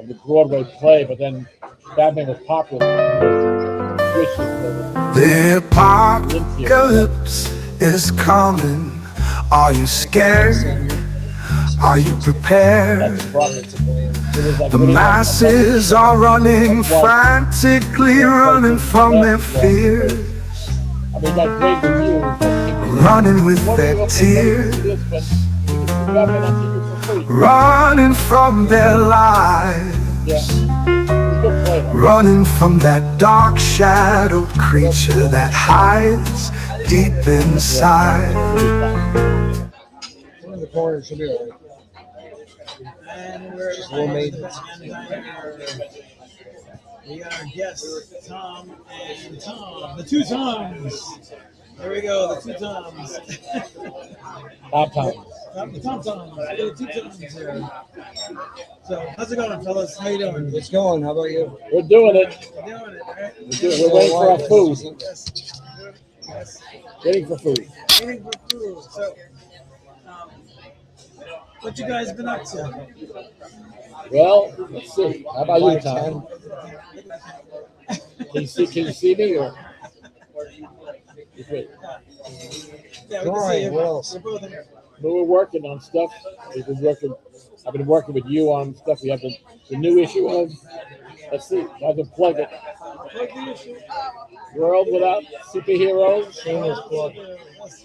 the Broadway play, but then Batman was popular. The apocalypse is coming. Are you scared? Are you prepared? The masses are running, frantically running from their fears, running with their tears, running from their lives, running from that dark shadowed creature that hides deep inside. In the corner should be all right. And we're we got our guests, Tom and Tom, the two Toms. There we go, the two Toms. The Tom Toms. The two Toms here. So, how's it going, fellas? How you doing? It's going. How about you? We're doing it. You're doing it, all right? We're waiting for our food. Yes. Yes. Waiting for food. Waiting for food. So, what you guys been up to? Well, let's see. How about you, Tom? Can you see me or? Yeah, All right. What else? We're working on stuff. I've been working with you on stuff. We have the new issue of. Let's see. I can plug it. World Without Superheroes.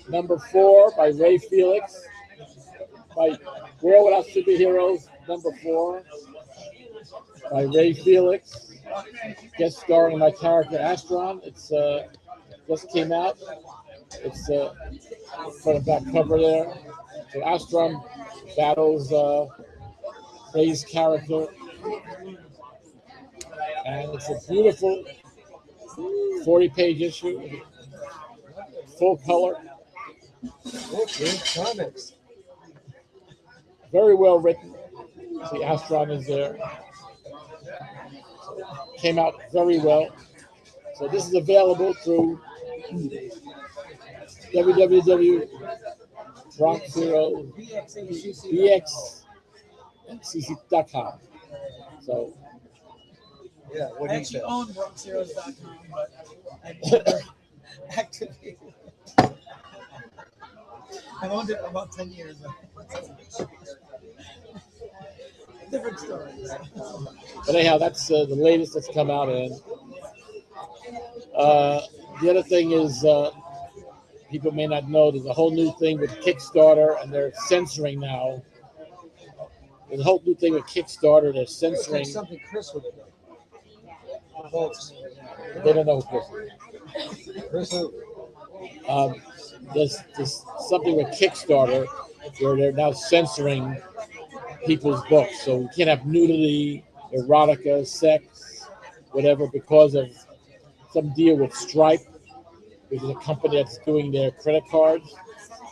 Number 4 by Ray Felix. By World Without Superheroes, number 4 by Ray Felix. Guest starring my character Astron. It's just came out. It's front and back cover there. So Astron battles Ray's character, and it's a beautiful 40-page issue, full color. Okay, comics. Very well written. See, Astron is there. Came out very well. So this is available through www.BronxCC.com. So yeah, what I do you actually say? own BronxHeroes.com, but I've never activated it. I've owned it for about 10 years. Different stories. But anyhow, that's the latest that's come out. And the other thing is, people may not know, there's a whole new thing with Kickstarter, and they're censoring now. There's a whole new thing with Kickstarter. They're censoring. Something Chris would have done. Folks, They don't know who Chris is. Chris who? There's something with Kickstarter where they're now censoring people's books. So you can't have nudity, erotica, sex, whatever, because of some deal with Stripe, which is a company that's doing their credit cards.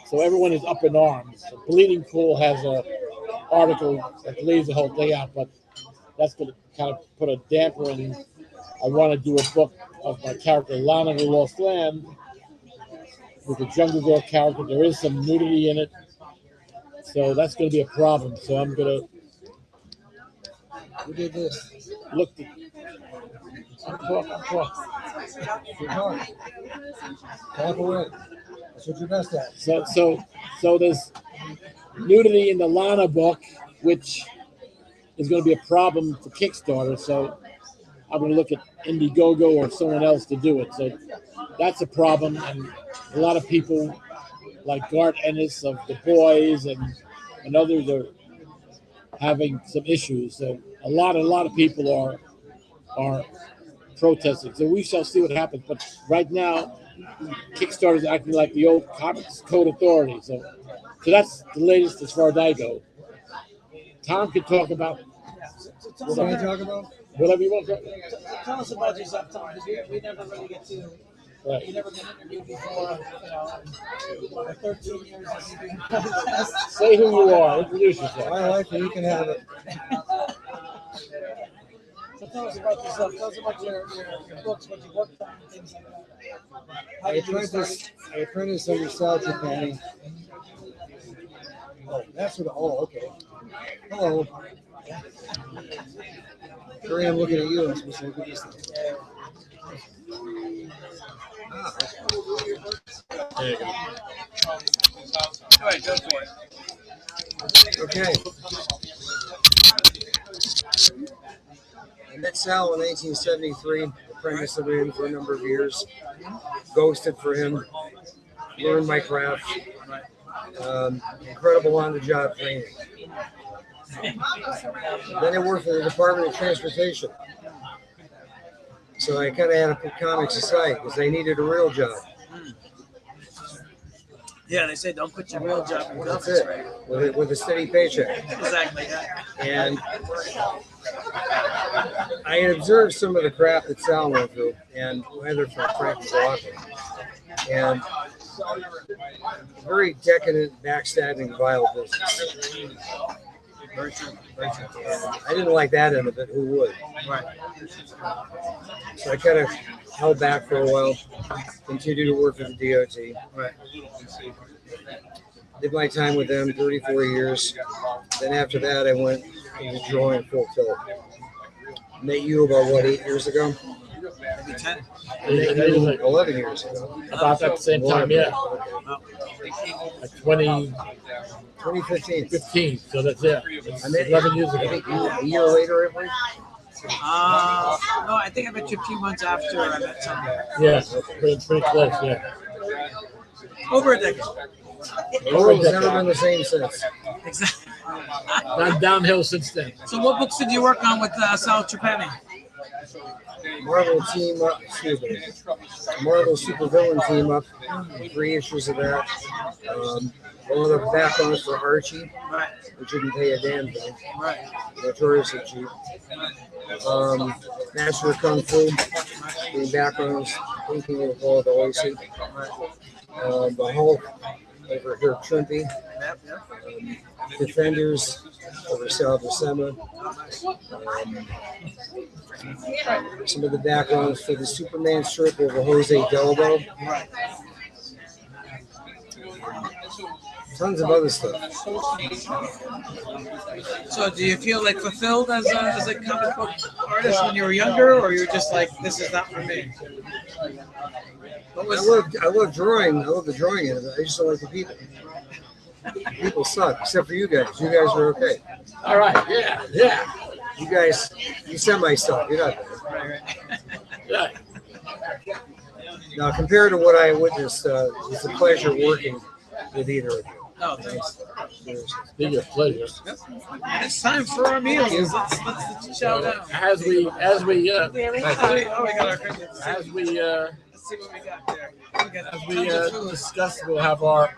So everyone is up in arms. So Bleeding Cool has an article that lays the whole thing out, but that's going to kind of put a damper in. I want to do a book of my character, Lana the Lost Land, with the Jungle Girl character. There is some nudity in it. So that's going to be a problem. So I'm going to Who did this? look. I'm talking. Good talk. Talk away. That's what you're best at. So there's nudity in the Lana book, which is going to be a problem for Kickstarter. So I'm going to look at Indiegogo or someone else to do it. So that's a problem. And a lot of people like Garth Ennis of The Boys and others are having some issues. So a lot of people are protesting. So we shall see what happens. But right now, Kickstarter is acting like the old Comics Code Authority. So that's the latest as far as I go. Tom can talk about What are you talking about? whatever you want. Tell us about yourself, Tom, because we never really get to. Right. You never been interviewed before, for 13 years of doing podcasts. Say who you are. Introduce yourself. My life, and you can have it. So tell us about yourself. Tell us about your books, what you worked on, and things like that. How did you get started? I apprenticed under Sal Trapani. Oh, that's what. Oh, okay. Hello. Here I am looking at you. I'm supposed to look at this thing. Ah, There you go. All right, go for it. okay. I met Sal in 1973. Apprenticed with him for a number of years. Ghosted for him. Learned my craft. Incredible on-the-job training. Then I worked for the Department of Transportation. So I kind of had to put comics aside because I needed a real job. Yeah, they say don't quit your real job in the That's office, it. right? With a steady paycheck. Exactly. Yeah. And I had observed some of the crap that Sal went through, and whether from practice often, and very decadent, backstabbing, vile business. Very true. Very true. I didn't like that end of it. Who would? Right. So I kind of held back for a while, continued to work for the DOT. Right. Did my time with them, 34 years. Then after that, I went into drawing full tilt. Met you about, what, 8 years ago? Maybe 10. I met you 11 years ago. About at the same time, yeah. Like 2015. 2015. So that's it. I met 11 years I ago. think a year later, I believe. No, I think I met you a few months after I met Tom. Yeah, pretty close, yeah. Over a decade. The world's never been the same since. Exactly. Gone downhill since then. So what books did you work on with Sal Trapani? Marvel team up, excuse me. Marvel supervillain team up. 3 issues of that. All the backgrounds for Archie, Right. which didn't pay a damn thing. Right. Notoriously cheap. Master of Kung Fu, the backgrounds, thinking of all the Oishi. The Hulk over here, Trimpy. Yep. Yep. Defenders over Sal Buscema. Some of the backgrounds for the Superman strip over Jose Delbo. Right. Tons of other stuff. So do you feel like fulfilled as a comic book artist when you were younger, or you're just like, this is not for me? What was I love drawing. I love the drawing in it. I just don't like the people. People suck, except for you guys. You guys are okay. All right, yeah. You guys, you semi suck. You're not bad. Yeah. Now, compared to what I witnessed, it's a pleasure working with either of you. No, thanks. Seriously. Be your pleasure. It's time for our meals. Let's chow down. As we Oh, we got our credits. as we Let's see what we got there. We got tons of food. discuss, we'll have our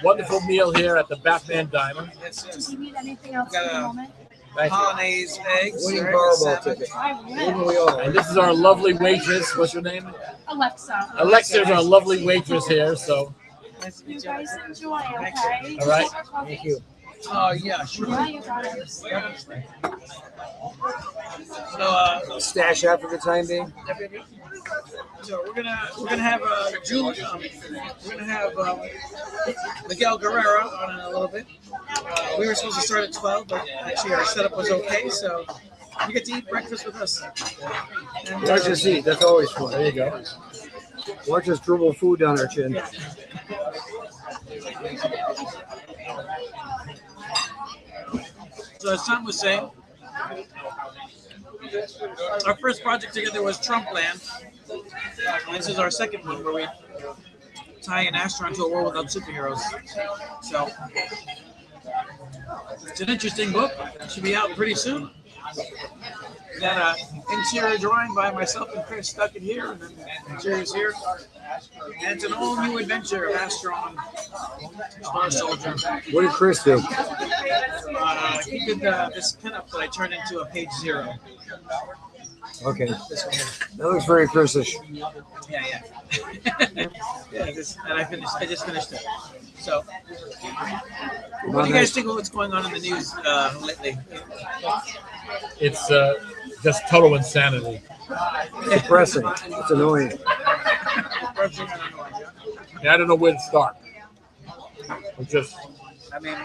wonderful meal here at the Batman Diner. Yes. Do you need anything else Got at the a- moment? Thank you. Hollandaise eggs. Winning right, Powerball salmon. ticket. I Wouldn't will. we all? And this is our lovely waitress. What's your name? Alexa. Alexa's our lovely waitress here. So, Nice to You meet you. guys enjoy, okay? all right. Thank you. Oh, yeah, sure. Yeah, you got it. So, Stash out for the time being. So we're gonna have Miguel Guerra on in a little bit. We were supposed to start at 12, but actually our setup was okay, so you get to eat breakfast with us. And, Watch us eat. That's always fun. There you go. Watch us dribble food down our chin. so as Tom was saying, our first project together was Trumpland. This is our second one where we tie an astronaut to a world without superheroes. So it's an interesting book. It should be out pretty soon. We got an interior drawing by myself and Chris stuck in here, and then interiors here. And it's an all new adventure of Astron, Star Soldier. What did Chris do? He did this pinup that I turned into a page 0. Okay. This one here. That looks very Chrisish. Yeah. Yeah, I just finished it. So, what do you guys think of what's going on in the news lately? It's just total insanity. It's depressing. It's annoying. Yeah, I don't know where to start. It's just I mean,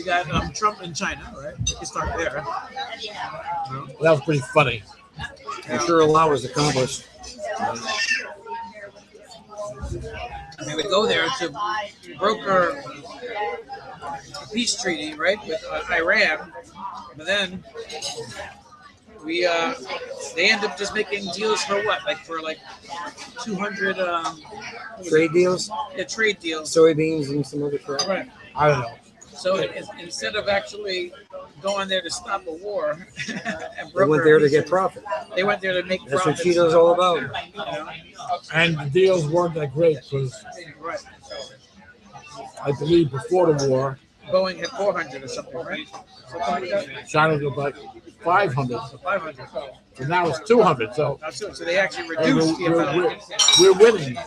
You got Trump in China, right? You start there. That was pretty funny. I'm sure a lot was accomplished. And we go there to broker a peace treaty, right, with Iran. But then they end up just making deals for what? Like for 200 Trade deals? Yeah, trade deals. Soybeans and some other crap. Right. I don't know. So instead of actually going there to stop a war, and They went there to get profit. They went there to make That's profits. what Cheeto's all about. You know? And the deals weren't that great because Right. I believe before the war, Boeing had 400 or something, right? Something like that. China was about 500. 500. So now it's 200. So That's it. So they actually reduced the amount. we're winning.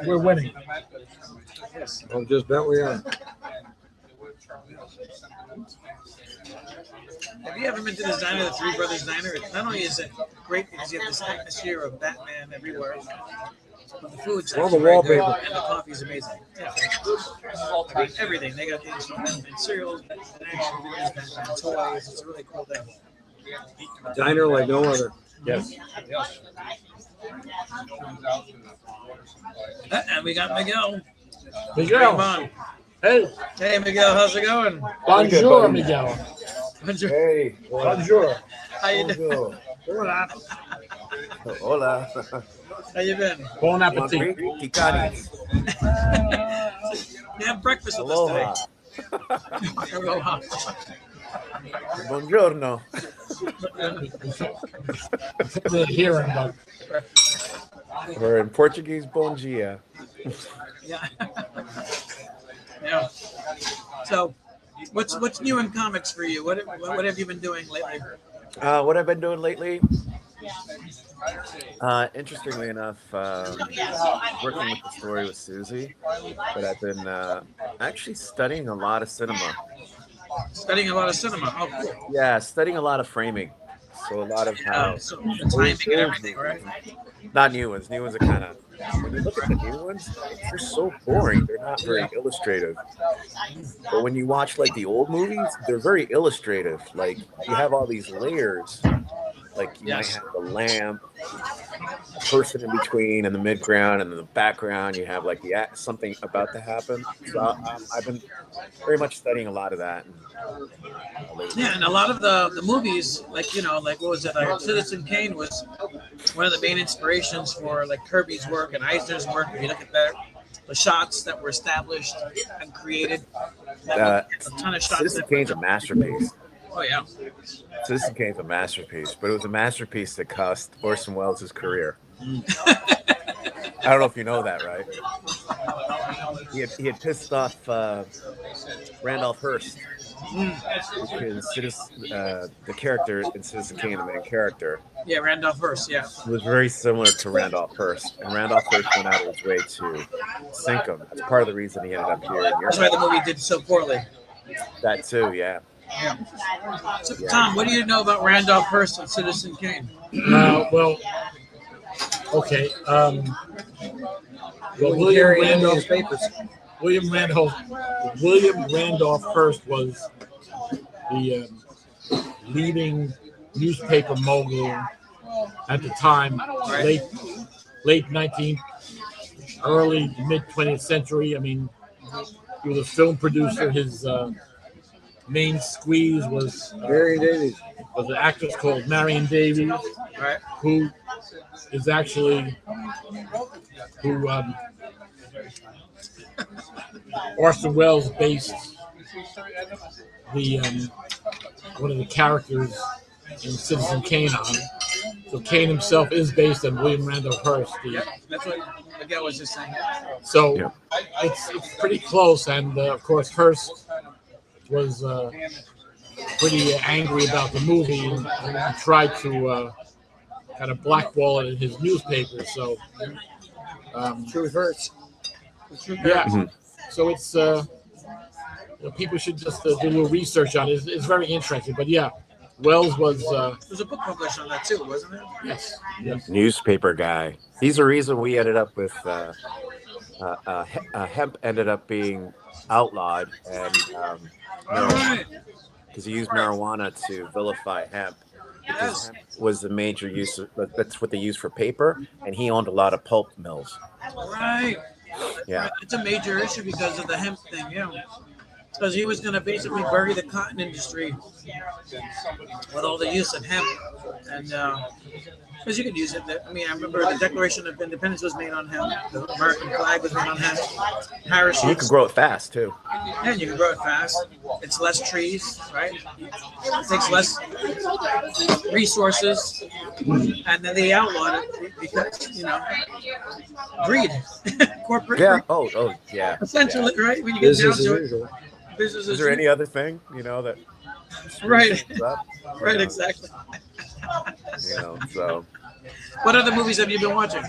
We're winning. Yes. I'll just bet we are. Have you ever been to this diner, the Three Brothers Diner? Not only is it great because you have this atmosphere of Batman everywhere, but the food's Well, the actually very wallpaper. good, and the coffee's amazing. Yeah. I mean, everything. They got things from Batman cereals, Batman action figures, Batman toys. It's a really cool thing. Diner like no other. Yes. And we got Miguel. Miguel. Come on. Hey. Hey, Miguel, how's it going? Bonjour, Miguel. Bonjour. Hey, Bonjour. How you doing? bonjour. Hola. Hola. How you been? Bon appetit. Ticani. You have breakfast with us Aloha. today. Aloha. Buongiorno. The hearing, but Or in Portuguese, bom dia. Yeah. Yeah. So, what's new in comics for you? What have you been doing lately? What I've been doing lately? Interestingly enough, working with the story with Susie, but I've been actually studying a lot of cinema. Studying a lot of cinema. Oh, cool. Yeah, studying a lot of framing. So a lot of how So the timing and everything, right? not new ones. New ones are kind of, when you look at the new ones, they're so boring. They're not very illustrative. But when you watch like the old movies, they're very illustrative. Like you have all these layers. Like you might have a lamp, a person in between, and the midground, and in the background you have like something about to happen. So I've been very much studying a lot of that. Yeah, and a lot of the movies, like what was it? Like Citizen Kane was one of the main inspirations for like Kirby's work and Eisner's work. If you look at the shots that were established and created, a ton of shots. Citizen Kane's a masterpiece. Oh yeah. Citizen Kane's a masterpiece, but it was a masterpiece that cost Orson Welles his career. I don't know if you know that, right? He had pissed off Randolph Hearst, because the character in Citizen Kane, the main character, Yeah, Randolph Hearst. Yeah. was very similar to Randolph Hearst, and Randolph Hearst went out of his way to sink him. That's part of the reason he ended up here in Europe. That's why the movie did so poorly. That too, yeah. Yeah. So, Tom, what do you know about Randolph Hearst and Citizen Kane? well, okay. William Randolph Hearst was the leading newspaper mogul at the time, late 19th, early mid 20th century. I mean, he was a film producer. His main squeeze was Marion Davies. Was an actress called Marion Davies, Right. who is actually Orson Welles based the one of the characters in Citizen Kane on. So Kane himself is based on William Randolph Hearst. That's what Miguel was just saying. So it's pretty close, and of course Hearst was pretty angry about the movie and tried to kind of blackball it in his newspaper. So Truth hurts. yeah. Mm-hmm. So it's people should just do a little research on it. It's very interesting. But yeah, Wells was. There's a book published on that too, wasn't it? Yes. Newspaper guy. He's the reason we ended up with hemp ended up being outlawed, and because he used marijuana to vilify hemp, because Yes. hemp was the major use. That's what they use for paper, and he owned a lot of pulp mills. Right. Yeah, Right. It's a major issue because of the hemp thing, yeah. Because he was going to basically bury the cotton industry with all the use of hemp, and because you could use it. I mean, I remember the Declaration of Independence was made on hemp. The American flag was made on hemp. you Parachutes. can grow it fast too. And you can grow it fast. It's less trees, right? It takes less resources, and then they outlawed it because greed, corporate Yeah. greed. Oh, yeah. Essentially, right? When you get down Business as to it, usual. business Is as there any usual. other thing that Right, screws up? right, exactly. So. What other movies have you been watching?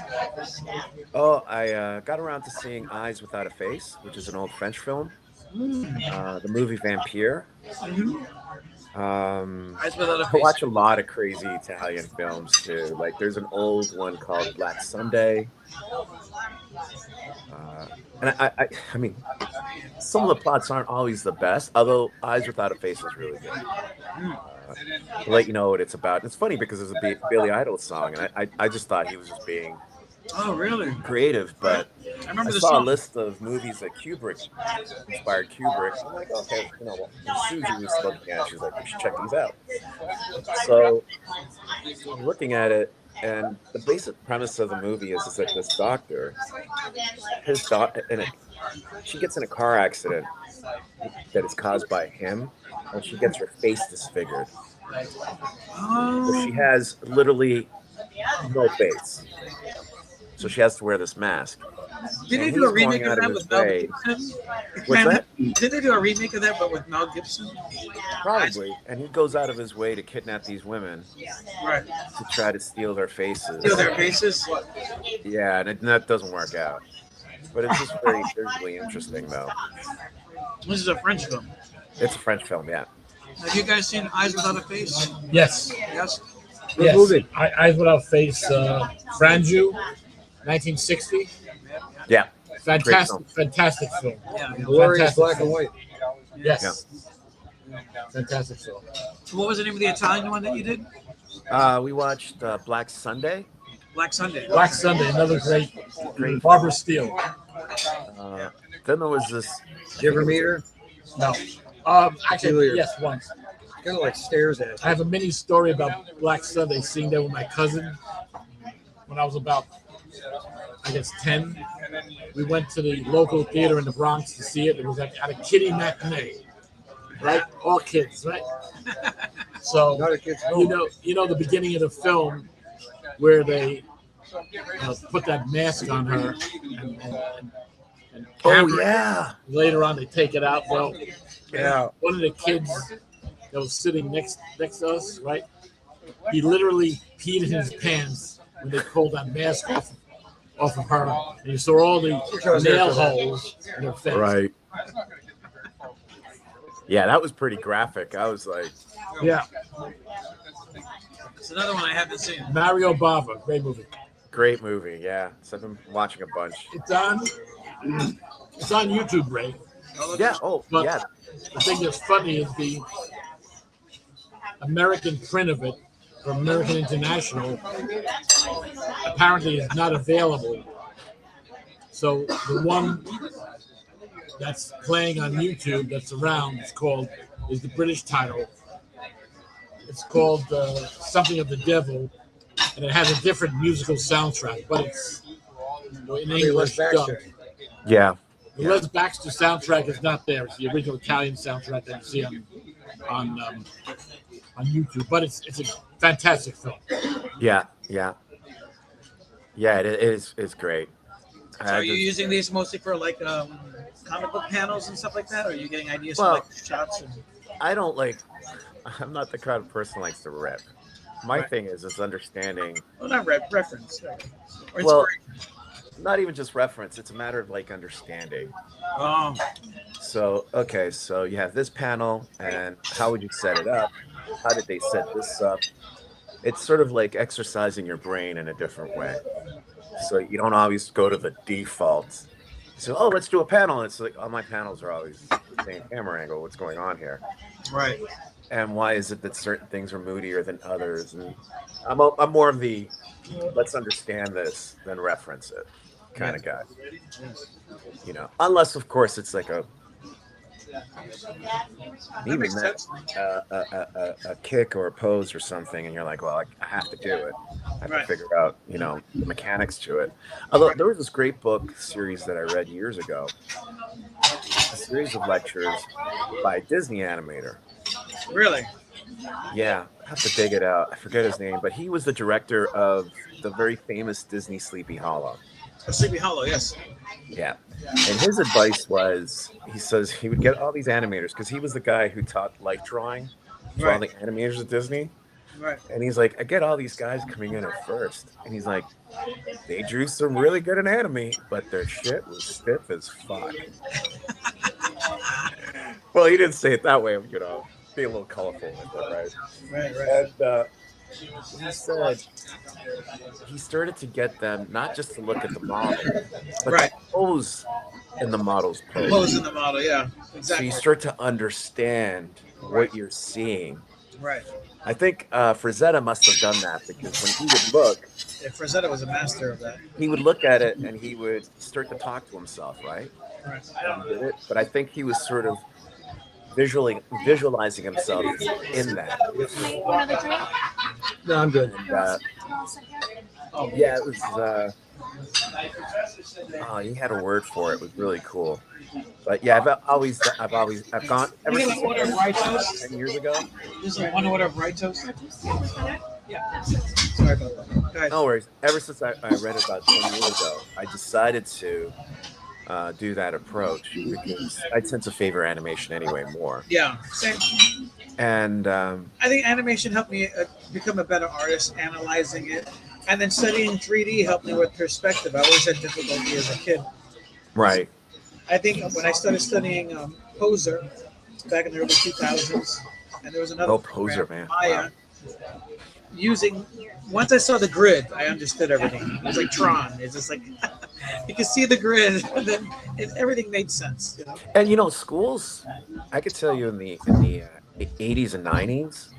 Oh, I got around to seeing Eyes Without a Face, which is an old French film. The movie Vampire. Eyes Without a I Face. watch a lot of crazy Italian films too. Like there's an old one called Black Sunday. And I mean, some of the plots aren't always the best, although Eyes Without a Face is really good. To let you know what it's about. It's funny because it's a Billy Idol song, and I just thought he was just being Oh, really? creative, but I remember I the saw a song. list of movies that Kubrick inspired Kubrick. I'm like, okay, Susie was looking at it, she's like, we should check these out. So I'm looking at it, and the basic premise of the movie is that this doctor, his daughter, she gets in a car accident that is caused by him, and she gets her face disfigured. So she Oh, has literally no face. So she has to wear this mask. did they And do a he's remake going of out that of with his Mel way. Gibson? What's that? Did they do a remake of that, but with Mel Gibson? Probably. And he goes out of his way to kidnap these women Right. to try to steal their faces. Steal their faces. Yeah, and that doesn't work out. But it's just very visually interesting, though. This is a French film. It's a French film, yeah. Have you guys seen Eyes Without a Face? Yes. Yes. Good movie. Eyes Without Face, Franju, 1960. Yeah. Fantastic film. Yeah. Glorious Fantastic black film. and white. Yes. Fantastic film. So what was the name of the Italian one that you did? We watched Black Sunday. Black Sunday. Black Sunday, another great Barbara Steele. Then there was this. Did you ever meet her? No. Actually, Julia. yes, once. Kind of like stares at I you. have a mini story about Black Sunday, seeing that with my cousin when I was about, I guess, 10. We went to the local theater in the Bronx to see it. It was at a kiddie matinee, right? All kids, right? So Not a kid's film. you know the beginning of the film where they put that mask on her, and Yeah. later on they take it out. Well, Yeah. one of the kids that was sitting next to us, right? He literally peed in his pants when they pulled that mask off of her, and you saw all the nail holes in her face. Right. Yeah, that was pretty graphic. I was like, Yeah, It's another one I haven't seen. Mario Bava, great movie. great movie. Yeah. So I've been watching a bunch. It's on YouTube, Ray. Yeah. Oh, But yeah. the thing that's funny is the American print of it from American International apparently is not available. So the one that's playing on YouTube that's around is the British title. It's called Something of the Devil, and it has a different musical soundtrack, but it's in English dubbed. Yeah. The Les Baxter soundtrack is not there. It's the original Italian soundtrack that you see on YouTube. But it's a fantastic film. Yeah. Yeah. Yeah. It is. It's great. So are you using these mostly for like comic book panels and stuff like that? Or are you getting ideas Well, for like shots? I don't like. I'm not the kind of person who likes to rip. My thing is understanding. Well, not reference. Or Well, inspiration. not even just reference. It's a matter of like understanding. Oh, So, okay, so you have this panel, and how would you set it up? How did they set this up? It's sort of like exercising your brain in a different way. So you don't always go to the default So, oh, let's do a panel. It's like all my panels are always the same camera angle. What's going on here? Right. And why is it that certain things are moodier than others? And I'm more of the let's understand this than reference it kind of guy. You know, unless of course it's like a kick or a pose or something, and you're like, well, I have to do it. I have to figure out, you know, the mechanics to it. Although there was this great book series that I read years ago, a series of lectures by a Disney animator. Really? Yeah, I have to dig it out. I forget his name, but he was the director of the very famous Disney Sleepy Hollow. Sleepy Hollow, yes. Yeah. And his advice was, he says he would get all these animators, because he was the guy who taught light drawing to all the animators at Disney. Right. And he's like, I get all these guys coming in at first. And he's like, they drew some really good anatomy, but their shit was stiff as fuck. Well, he didn't say it that way, you know, be a little colorful with it, right? Right. And he said he started to get them not just to look at the model, but to pose in the model's pose. Pose in the model, yeah, exactly. So you start to understand what you're seeing. Right. I think Frazetta must have done that, because when he would look, Frazetta was a master of that. he would look at it and he would start to talk to himself, right? Right. But I think he was sort of visualizing himself in that. Another drink? No, I'm good. Yeah, it was. He had a word for it. It was really cool. But yeah, I've gone ever since order of rye toast 10 years ago. This is one order of rye toast. Yeah. Sorry about that. Go ahead. No worries. Ever since I read it about 10 years ago, I decided to do that approach, because I tend to favor animation anyway more. Yeah, same. And I think animation helped me become a better artist, analyzing it, and then studying 3D helped me with perspective. I always had difficulty as a kid. right. I think when I started studying Poser back in the early 2000s, and there was another Poser, man. Maya, once I saw the grid, I understood everything. It was like Tron. It's just like you could see the grid, and then everything made sense. You know? And you know, schools, I could tell you in the 80s and 90s,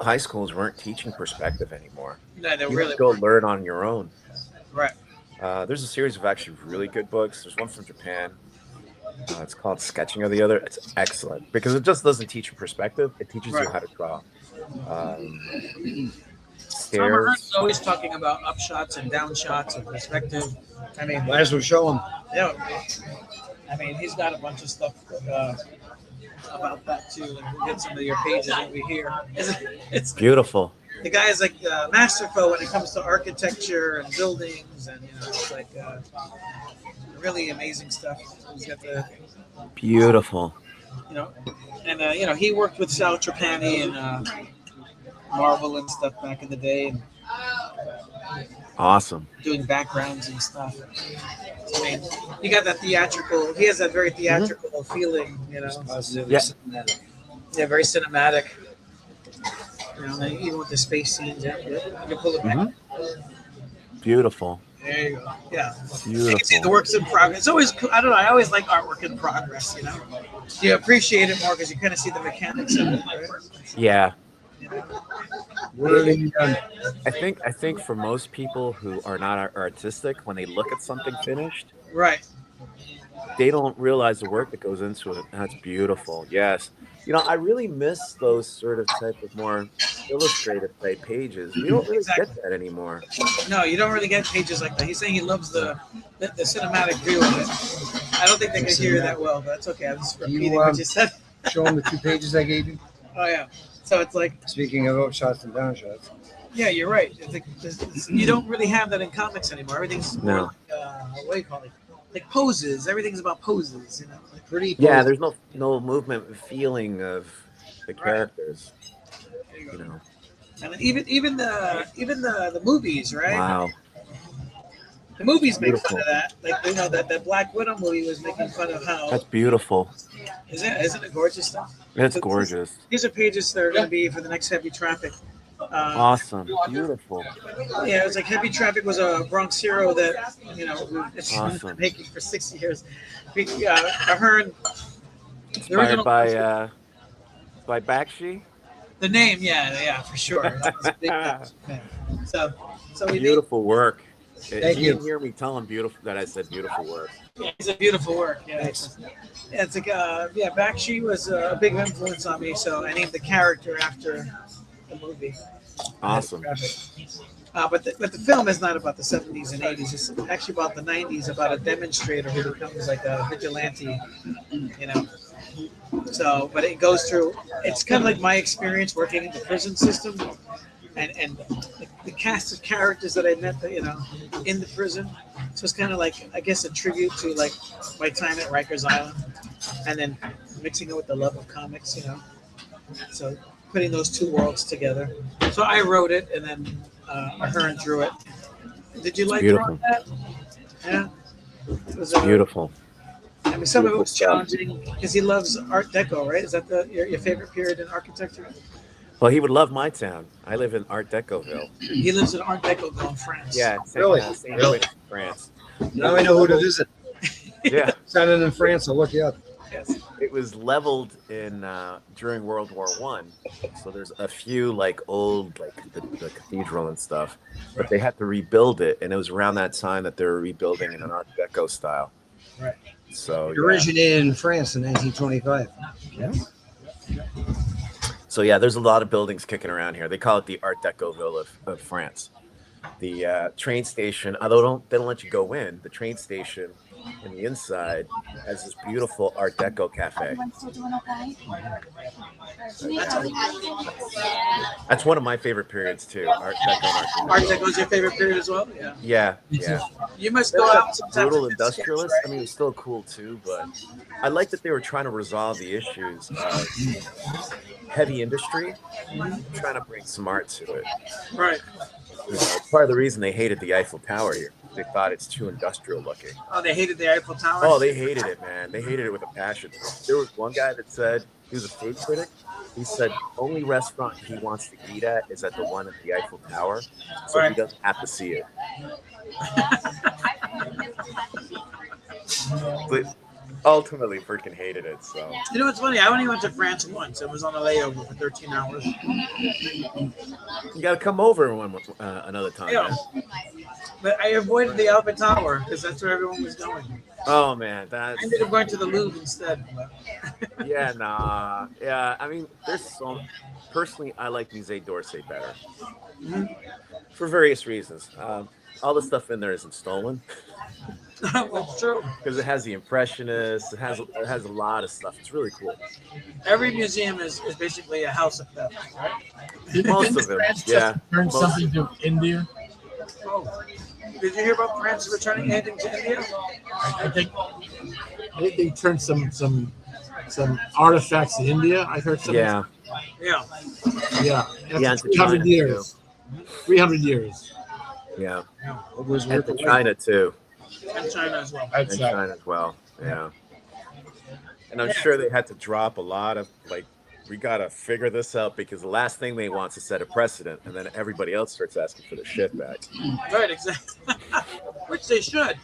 high schools weren't teaching perspective anymore. No, they You really had to go learn on your own. right. There's a series of actually really good books. There's one from Japan. It's called Sketching of the Other. It's excellent, because it just doesn't teach you perspective. It teaches you how to draw. Ahearn's always talking about upshots and downshots and perspective. I mean, Might as well show them. yeah. I mean, he's got a bunch of stuff about that too. And we'll get some of your pages over here. It's Beautiful. the guy is like masterful when it comes to architecture and buildings, and it's like really amazing stuff. He's got the Beautiful. and he worked with Sal Trapani and Marvel and stuff back in the day, and Awesome. doing backgrounds and stuff. I mean, you got that theatrical. He has that very theatrical feeling, Positively cinematic. Yeah, very cinematic. Even with the space scenes, you can pull it back. Beautiful. There you go. Yeah. Beautiful. You can see the works in progress. It's always, I don't know, I always like artwork in progress, You appreciate it more because you kind of see the mechanics of it, right? Yeah. Really, I think for most people who are not artistic, when they look at something finished, Right. they don't realize the work that goes into it. That's beautiful. Yes. I really miss those sort of type of more illustrative type pages. We don't really get that anymore. No, you don't really get pages like that. He's saying he loves the cinematic view of it. I don't think they can hear you that well, but that's okay. I'm just repeating what you said. show them the 2 pages I gave you. Oh, yeah. So it's like, Speaking of upshots and downshots. yeah, you're right. It's like, you don't really have that in comics anymore. Everything's more like, what do you call it? Like poses. Everything's about poses, Like Pretty. Yeah, there's no movement feeling of the characters. There you go. And even the movies, right? Wow. The movies make fun of that. Like that Black Widow movie was making fun of how. That's beautiful. Isn't it gorgeous stuff? It's gorgeous. These are pages that are going to be for the next Heavy Traffic. Awesome. Beautiful. Yeah, it was like Heavy Traffic was a Bronx hero that it's Awesome. making for 60 years. Ahearn, the Inspired original by Bakshi. the name, yeah, for sure. It's a big fan. So we Beautiful work. Thank You you. didn't hear me tell him that I said beautiful work. it's a beautiful work. Yeah, it's like Bakshi was a big influence on me, so I named the character after the movie. Awesome. But the film is not about the 70s and 80s. It's actually about the 90s, about a demonstrator who becomes like a vigilante, So, but it goes through. It's kind of like my experience working in the prison system, and the cast of characters that I met, in the prison. So it's kind of like, I guess, a tribute to like my time at Rikers Island, and then mixing it with the love of comics, So putting those two worlds together. So I wrote it, and then Ahearn drew it. Did you like drawing that? Yeah, it was Beautiful. I mean, some of it was challenging because he loves Art Deco, right? Is that your favorite period in architecture? Well, he would love my town. I live in Art Decoville. He lives in Art Deco in France. Yeah, Really? Saint Really? Louis, France. Now I know who to visit. Yeah, Sounding in France, I'll look you up. Yes. it was leveled in during World War I. So there's a few like old like the cathedral and stuff, but they had to rebuild it, and it was around that time that they were rebuilding in an Art Deco style. Right. So It originated in France in 1925. So yeah, there's a lot of buildings kicking around here. They call it the Art Decoville of France. The train station, although they don't let you go in, the train station in the inside has this beautiful Art Deco cafe. That's one of my favorite periods too. Art Deco. Art Deco is your favorite period as well? Yeah. Yeah. You must go out sometimes. Brutal industrialist. I mean, it was still cool too, but I like that they were trying to resolve the issues of heavy industry, trying to bring some art to it. Right. Part of the reason they hated the Eiffel Tower here. They thought it's too industrial looking. Oh, they hated the Eiffel Tower? Oh, they hated it, man. They hated it with a passion. There was one guy that said, he was a food critic. He said the only restaurant he wants to eat at is at the one at the Eiffel Tower, so he doesn't have to see it. But ultimately freaking hated it. So You know what's funny? I only went to France once. It was on a layover for 13 hours. you got to come over another time. Yeah. Man. But I avoided the Eiffel Tower because that's where everyone was going. Oh man, I ended up going to the Louvre instead. yeah, nah. Yeah, I mean, personally, I like Musée d'Orsay better. For various reasons. All the stuff in there isn't stolen. That's true. Because it has the Impressionists, it has a lot of stuff. It's really cool. Every museum is basically a house of theft, right? Most of them, yeah. Turn Most- something to India. Oh. Did you hear about France returning anything to India? I think they turned some artifacts to India. I heard some. Yeah, Yeah. Yeah. Yeah, After to 300 China, years. 300 years. yeah. It was And worth to the China too. And China as well. And China as well. Yeah. And I'm sure they had to drop a lot of like, we gotta figure this out because the last thing they want is to set a precedent, and then everybody else starts asking for their shit back. Right, exactly. Which they should.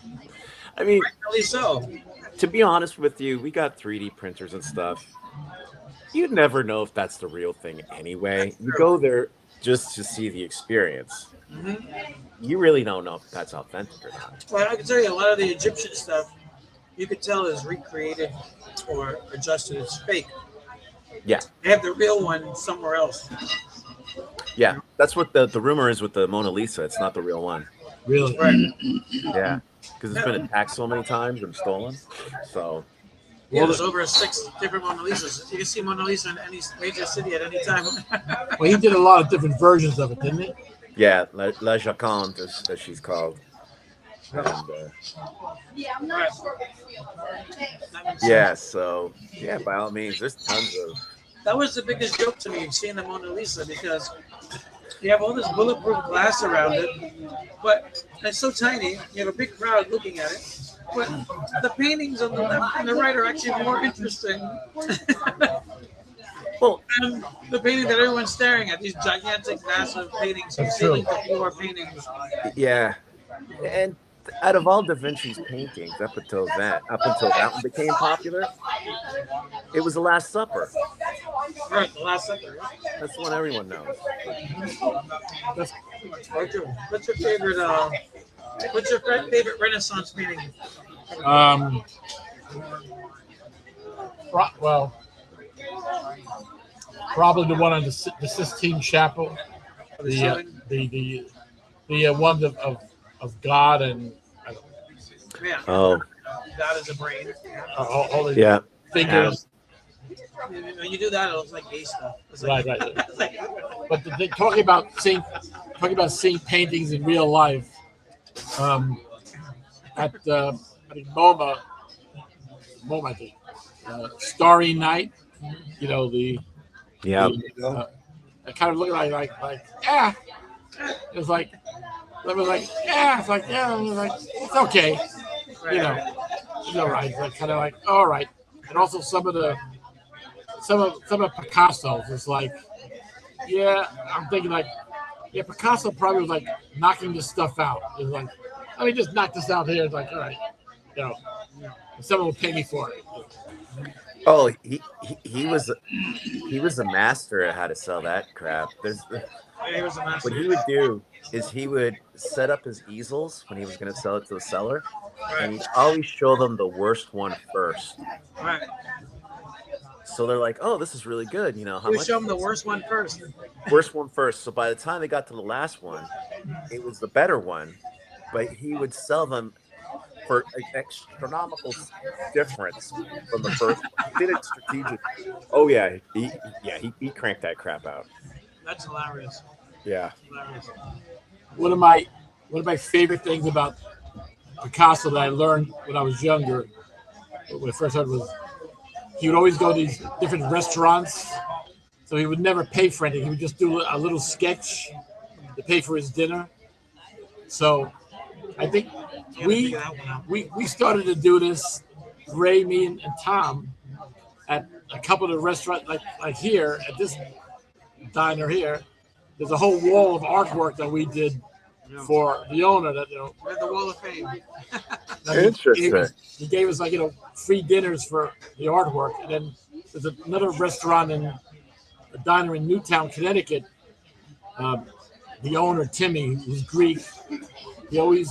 I mean, Rightfully so. to be honest with you, we got 3D printers and stuff. You'd never know if that's the real thing anyway. You go there just to see the experience. You really don't know if that's authentic or not. Well, I can tell you a lot of the Egyptian stuff, you could tell is recreated or adjusted. It's fake. Yeah. They have the real one somewhere else. Yeah, that's what the rumor is with the Mona Lisa. It's not the real one. Really? Right. Yeah, because it's been attacked so many times and stolen. So Yeah, there's over 6 different Mona Lisas. You can see Mona Lisa in any major city at any time. Well, he did a lot of different versions of it, didn't he? yeah, La Joconde, as she's called. And, Right. yeah, so yeah, by all means, there's tons of. That was the biggest joke to me, seeing the Mona Lisa, because you have all this bulletproof glass around it, but it's so tiny. You have a big crowd looking at it, but the paintings on the left and the right are actually more interesting. Well, And the painting that everyone's staring at, these gigantic, massive paintings, from That's ceiling true. to floor paintings. yeah, and out of all Da Vinci's paintings, up until that one became popular, it was The Last Supper. Right, the Last Supper. Right? That's the one everyone knows. That's What's your favorite? What's your favorite Renaissance painting? um. Well, probably the one on the Sistine Chapel, the one of God and Yeah, Oh, God is a brain. all the yeah. fingers. When you do that, it looks like gay stuff. It's Right, like, right. it's like, But talking about seeing paintings in real life, at I think MoMA, I think, Starry Night. You know Yeah. I kind of looked like yeah. It was like yeah. It's like yeah. It was like it's okay. You know, it's all right. Like kind of like all right. And also some of Picasso's is like yeah. I'm thinking like yeah. Picasso probably was like knocking this stuff out. It was like let me just knock this out here. It's like all right, you know, someone will pay me for it. Oh, he was a master at how to sell that crap. he was a master. What he would do is he would set up his easels when he was going to sell it to the seller, and he'd always show them the worst one first. Right. So they're like, "Oh, this is really good." You know, how We much? show them the worst one first. Worst one first. So by the time they got to the last one, it was the better one, but he would sell them for an astronomical difference from the first one. He did it strategic. Oh yeah, he cranked that crap out. That's hilarious. Yeah. Hilarious. One of my favorite things about Picasso that I learned when I was younger, when I first heard was he would always go to these different restaurants, so he would never pay for anything. He would just do a little sketch to pay for his dinner. So I think we started to do this, Ray, me, and Tom, at a couple of the restaurants like here at this diner here. There's a whole wall of artwork that we did for the owner. That We're at the Wall of Fame. Interesting. He gave us like free dinners for the artwork, and then there's another restaurant in a diner in Newtown, Connecticut. The owner Timmy, who's Greek, he always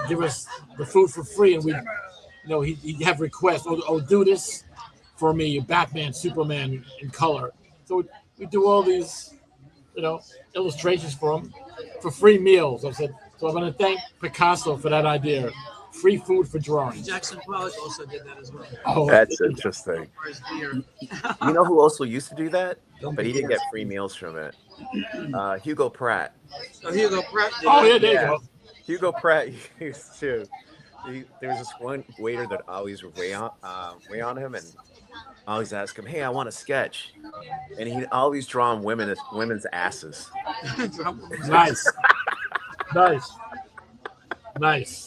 give us the food for free, and he'd have requests. Oh, do this for me, Batman, Superman in color. So we do all these, illustrations for him for free meals. I said, so I'm going to thank Picasso for that idea. Free food for drawing. Jackson Pollock also did that as well. Oh, that's interesting. For his beer. You know who also used to do that, but he didn't get free meals from it? Hugo Pratt. So Hugo Pratt did Oh, that. yeah, there you go. Hugo Pratt used to. There was this one waiter that always would weigh on him and always ask him, "Hey, I want a sketch," and he'd always draw on women's asses. Nice.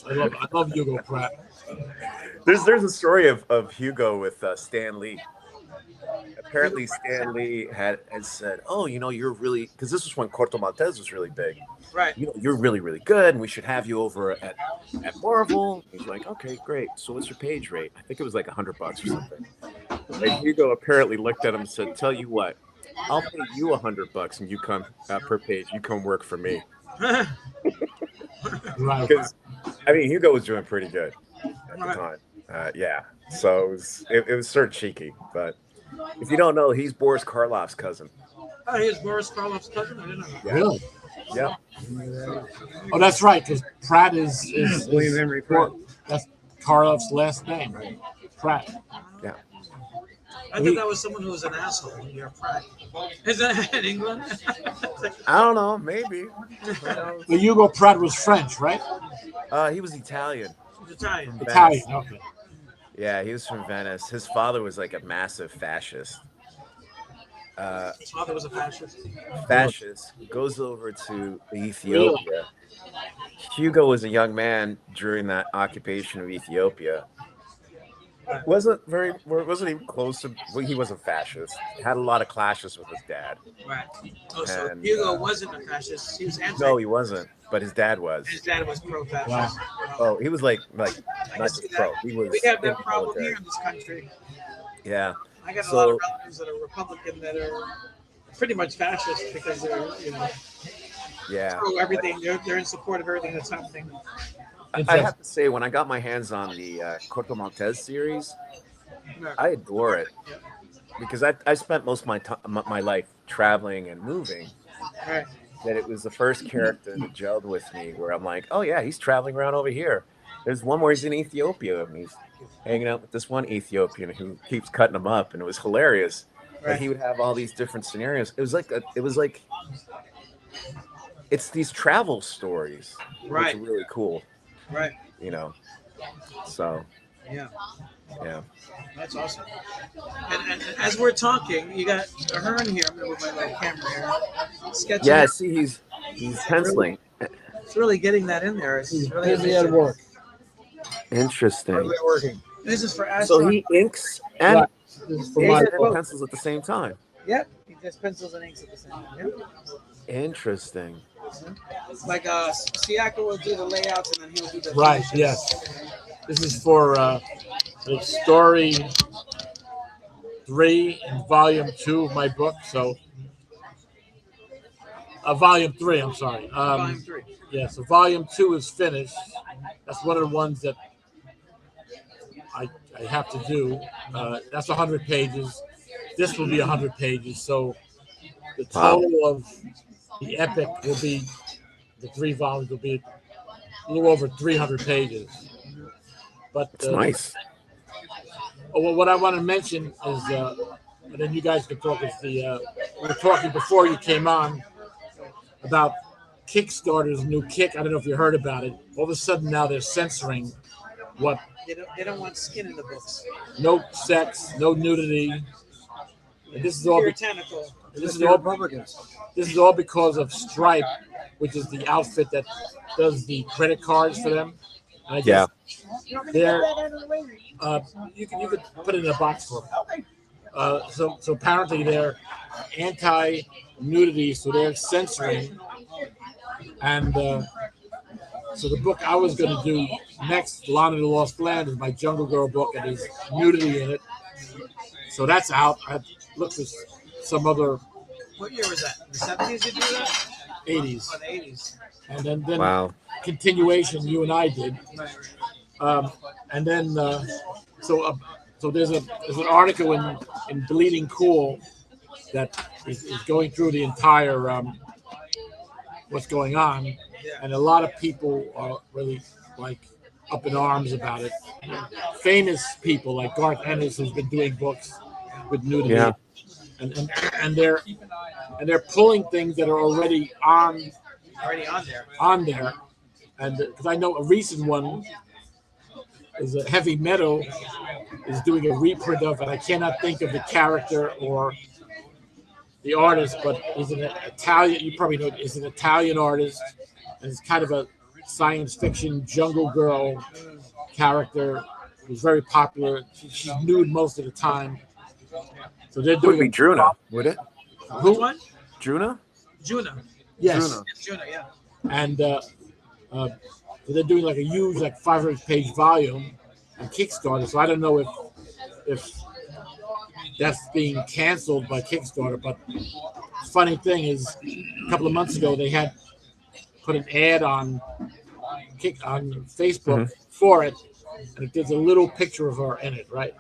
I love Hugo Pratt. There's a story of Hugo with Stan Lee. Apparently, Stan Lee had said, "Oh, you're really," because this was when Corto Maltese was really big. Right. You're really, really good, and we should have you over at Marvel. He's like, "Okay, great. So what's your page rate?" I think it was like $100 or something. And Hugo apparently looked at him and said, "Tell you what, I'll pay you $100 and you come per page. You come work for me." Right. Because Hugo was doing pretty good at the time. Yeah. So it was sort of cheeky, but if you don't know, he's Boris Karloff's cousin. Oh, he was Boris Karloff's cousin? I didn't know that. Yeah. Really? Yeah. Oh, that's right, because Pratt is William Henry Pratt. That's Karloff's last name, Pratt. Yeah. I thought that was someone who was an asshole. You're Pratt. Is that in England? I don't know. Maybe. But Hugo Pratt was French, right? He was Italian. He's Italian. Venice. Italian. Okay. Yeah, he was from Venice. His father was like a massive fascist. His father was a fascist. Goes over to Ethiopia. Hugo was a young man during that occupation of Ethiopia. wasn't even close to. Well, he was a fascist. Had a lot of clashes with his dad. Right. Oh, so And, Hugo wasn't a fascist. He was anti. No, he wasn't. But his dad was. His dad was pro-fascist. Wow. Oh, he was like I not can see just pro. that. He was. We have in that the problem military. here in this country. Yeah. I got a So- lot of relatives that are Republican that are pretty much fascist because they're, Yeah. pro everything. They're in support of everything that's happening. I have to say, when I got my hands on the Corto Maltese series, I adore it because I spent most of my life traveling and moving. Right. That it was the first character that gelled with me, where I'm like, oh yeah, he's traveling around over here. There's one where he's in Ethiopia and he's hanging out with this one Ethiopian who keeps cutting him up, and it was hilarious. Right. Like he would have all these different scenarios. It was like it's these travel stories, Right. which are really cool. Right. So Yeah. yeah. That's awesome. And as we're talking, you got Ahearn here. I'm gonna move my little camera here. Sketching. Yeah, out. see, he's penciling. It's really getting that in there. It's really Busy at work. Interesting. Hardly working. This is for So Astron. he inks and Right. This is for my book. pencils at the same time. Yep. He does pencils and inks at the same time. Yep. Interesting. Like Siaka will do the layouts and then he'll do the Right, finishes. yes. This is for the story 3 and volume 2 of my book. So, volume 3, I'm sorry. Volume 3. Yeah, so volume 2 is finished. That's one of the ones that I have to do. That's 100 pages. This will be 100 pages. So the total of the epic will be, the 3 volumes will be a little over 300 pages. But It's nice. well, what I want to mention is, and then you guys can talk, is we were talking before you came on about Kickstarter's new kick. I don't know if you heard about it. All of a sudden now they're censoring what, They don't want skin in the books. no sex, no nudity. And this is all Puritanical. this is Mr. all Republicans. this is all because of Stripe, which is the outfit that does the credit cards for them. And I Yeah. they're you can put it in a box for them. So apparently they're anti-nudity, so they're censoring. And so the book I was going to do next, Land of the Lost Land, is my Jungle Girl book, and there's nudity in it. So that's out. I looked for some other What year was that? The 70s you do that? 80s, Oh, the 80s. and then Wow. continuation you and I did. And then so there's an article in Bleeding Cool that is going through the entire what's going on, and a lot of people are really like up in arms about it. Famous people like Garth Ennis, who's been doing books with nudity, Yeah. and they're pulling things that are already Already on there. and because I know a recent one is a Heavy Metal is doing a reprint of, and I cannot think of the character or the artist, but is an Italian. You probably know is an Italian artist, and it's kind of a science fiction jungle girl character who's very popular. She's nude most of the time. So they're Would doing be Druna, would it? Which one? Druna? Juna. yes, Druna. It's Juna, yeah. and so they're doing like a huge, like 500-page volume on Kickstarter. So I don't know if that's being canceled by Kickstarter. But the funny thing is, a couple of months ago they had put an ad on Facebook for it, and there's a little picture of her in it, right?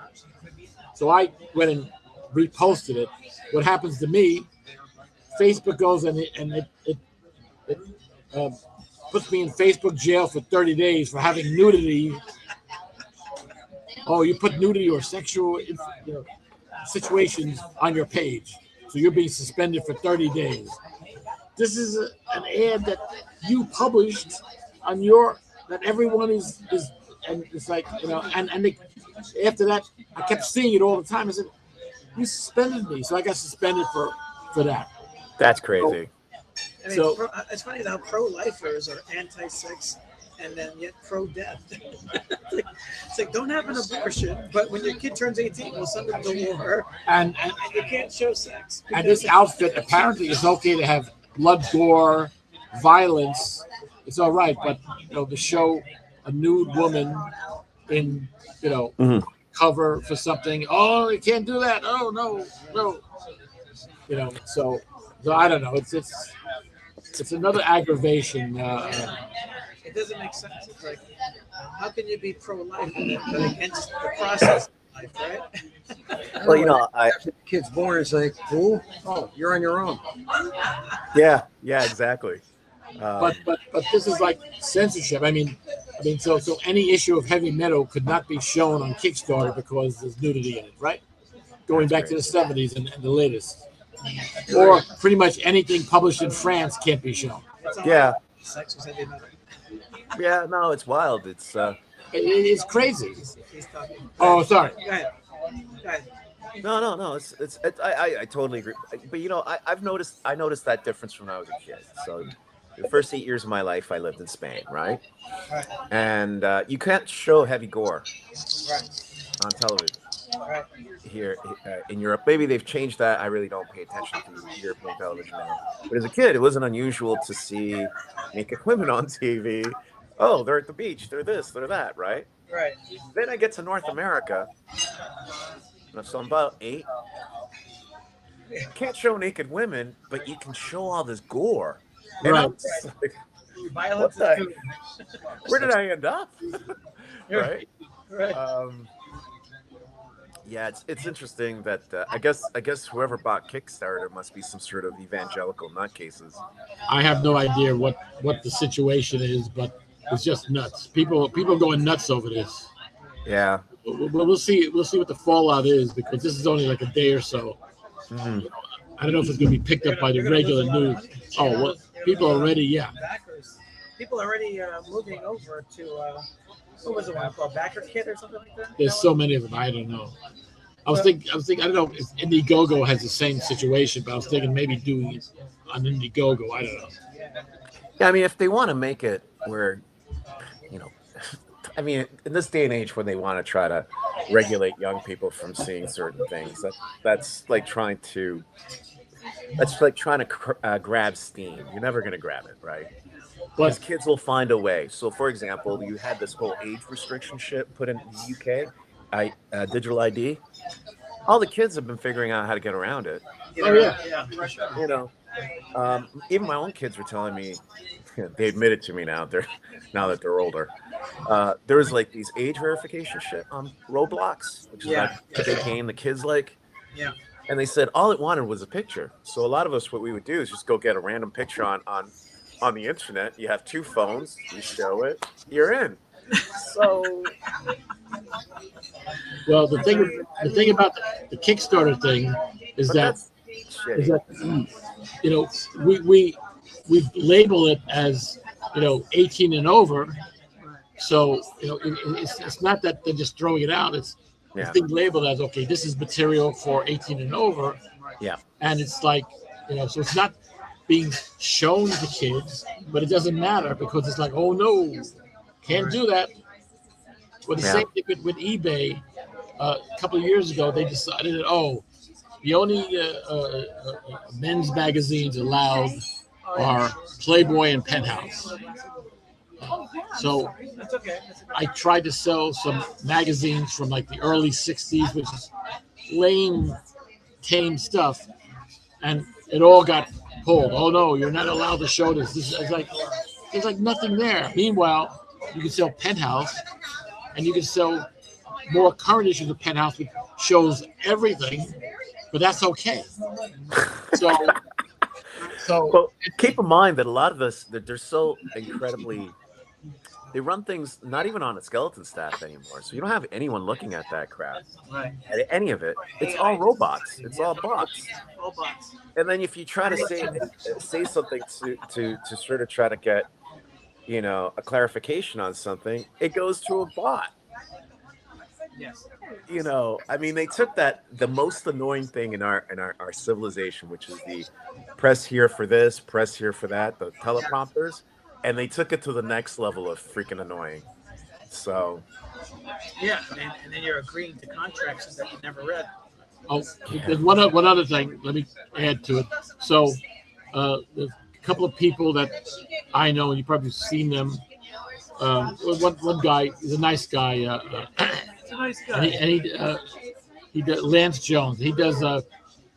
So I went and reposted it. What happens to me? Facebook goes and it puts me in Facebook jail for 30 days for having nudity. Oh, you put nudity or sexual situations on your page, so you're being suspended for 30 days. This is an ad that you published on that everyone is, and it's like, and they, after that, I kept seeing it all the time. I said, you suspended me, so I got suspended for that. That's crazy. I mean, So- it's funny how pro-lifers are anti-sex, and then yet pro-death. It's like don't have an abortion, but when your kid turns 18, we'll send them to war, And you can't show sex. and this outfit apparently is okay to have blood, gore, violence. It's all right, but to show a nude woman in cover for something. Oh, you can't do that. Oh no. So I don't know. It's another aggravation. It doesn't make sense. It's like, how can you be pro-life but against the process of life, right? Well, Kid's born, it's like, cool. Oh, you're on your own. yeah, exactly. But this is like censorship. I mean, so any issue of heavy metal could not be shown on Kickstarter because there's nudity in it, right? Going back to the 70s and the latest. Or pretty much anything published in France can't be shown. Yeah. Sex was heavy metal. Yeah, no, it's wild. It's crazy. He's talking. Oh, sorry. Go ahead. No. I totally agree. But I noticed that difference from when I was a kid. So the first 8 years of my life, I lived in Spain, right? Right. And you can't show heavy gore on television Right. here in Europe. Maybe they've changed that. I really don't pay attention to European television now. But as a kid, it wasn't unusual to see naked women on TV. Oh, they're at the beach. They're this. They're that. Right. Right. Then I get to North America. So I'm about 8. You can't show naked women, but you can show all this gore. And Right. I'm just like, Violence What is the- good. where did I end up? Right. Right. Yeah, it's interesting that I guess whoever bought Kickstarter must be some sort of evangelical nutcases. I have no idea what the situation is, but it's just nuts. People going nuts over this. Yeah. But we'll see what the fallout is, because this is only like a day or so. Mhm. I don't know if it's going to be picked up by the regular news. Oh, well, people already, yeah. Backers. People already moving over to what was the one called, Backer Kit or something like that? There's so many of them. I don't know. I was thinking. I don't know if Indiegogo has the same situation, but I was thinking maybe doing it on Indiegogo. I don't know. Yeah, I mean, if they want to make it where, I mean, in this day and age when they want to try to regulate young people from seeing certain things, that's like trying to grab steam. You're never going to grab it, right? Because kids will find a way. So, for example, you had this whole age restriction shit put in the UK, digital ID. All the kids have been figuring out how to get around it. Oh yeah. Even my own kids were telling me, they admit it to me now that they're older. There was like these age verification shit on Roblox, which is like a big game the kids like. Yeah. And they said all it wanted was a picture. So a lot of us, what we would do is just go get a random picture on the internet. You have 2 phones, you show it, you're in. So, well, the thing about the Kickstarter thing is that we label it as 18 and over. So it's not that they're just throwing it out. It's being labeled as, okay, this is material for 18 and over. Yeah. And it's like, so it's not being shown to kids, but it doesn't matter, because it's like, oh no, can't do that. Well, the same thing with eBay. A couple of years ago, they decided that, the only men's magazines allowed are Playboy and Penthouse. So I tried to sell some magazines from like the early 60s, which is lame, tame stuff, and it all got pulled. Oh no, you're not allowed to show this. There's like nothing there. Meanwhile, you can sell Penthouse, and you can sell more current issues of Penthouse, which shows everything, but that's okay. Well, keep in mind that a lot of us, they're so incredibly, they run things not even on a skeleton staff anymore. So you don't have anyone looking at that crap, at any of it. It's all robots. It's all bots. And then if you try to say something to sort of try to get, a clarification on something, it goes to a bot. Yes. I mean, they took the most annoying thing in our civilization, which is the press here for this, press here for that, the teleprompters, and they took it to the next level of freaking annoying. So Yeah, and then you're agreeing to contracts that you never read. Oh, there's one other thing. Let me add to it. So, there's a couple of people that I know, and you've probably seen them. One guy, he's a nice guy. It's a nice guy. He does Lance Jones. He does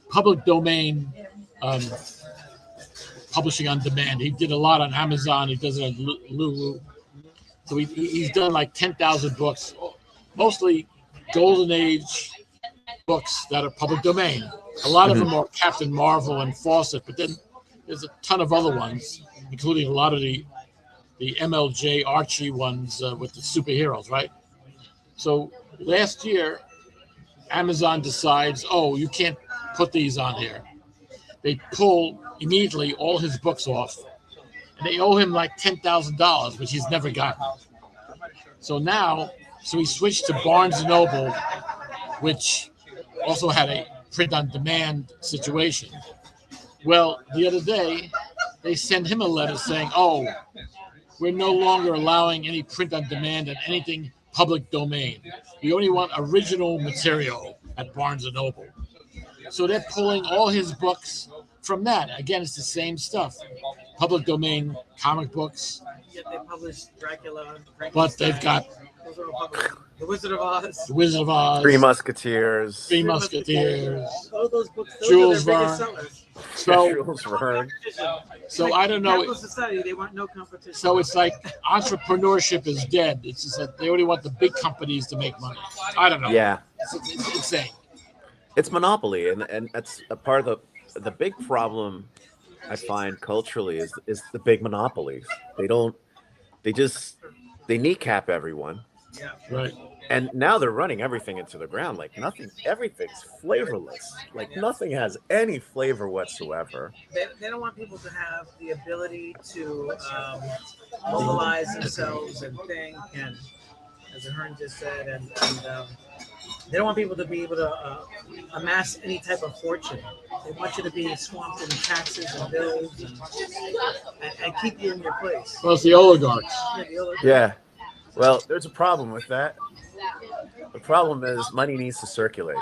public domain publishing on demand. He did a lot on Amazon. He does it on Lulu. So he's done like 10,000 books, mostly golden age books that are public domain. A lot of them are Captain Marvel and Fawcett, but then there's a ton of other ones, including a lot of the MLJ Archie ones with the superheroes, right? So last year, Amazon decides, oh, you can't put these on here. They pull immediately all his books off, and they owe him like $10,000, which he's never gotten. So he switched to Barnes & Noble, which also had a print-on-demand situation. Well, the other day, they sent him a letter saying, oh, we're no longer allowing any print-on-demand and anything public domain. We only want original material at Barnes & Noble. So they're pulling all his books from that. Again, it's the same stuff. Public domain comic books. Yet they published Dracula. But they've got The Wizard of Oz. The Wizard of Oz. Three Musketeers. All those books. Those Jules are their Verne. biggest sellers. Jules Verne. So I don't know. Capital Society, they want no competition. So it's like entrepreneurship is dead. It's just that they only want the big companies to make money. I don't know. Yeah. It's insane. It's monopoly, and that's a part of the big problem I find culturally is the big monopolies. They kneecap everyone. Yeah. Right. And now they're running everything into the ground. Like everything's flavorless. Like nothing has any flavor whatsoever. They don't want people to have the ability to mobilize themselves and think, and as Ahearn just said, and they don't want people to be able to amass any type of fortune. They want you to be swamped in taxes and bills and keep you in your place. Well, it's the oligarchs. Yeah. Well, there's a problem with that. The problem is money needs to circulate.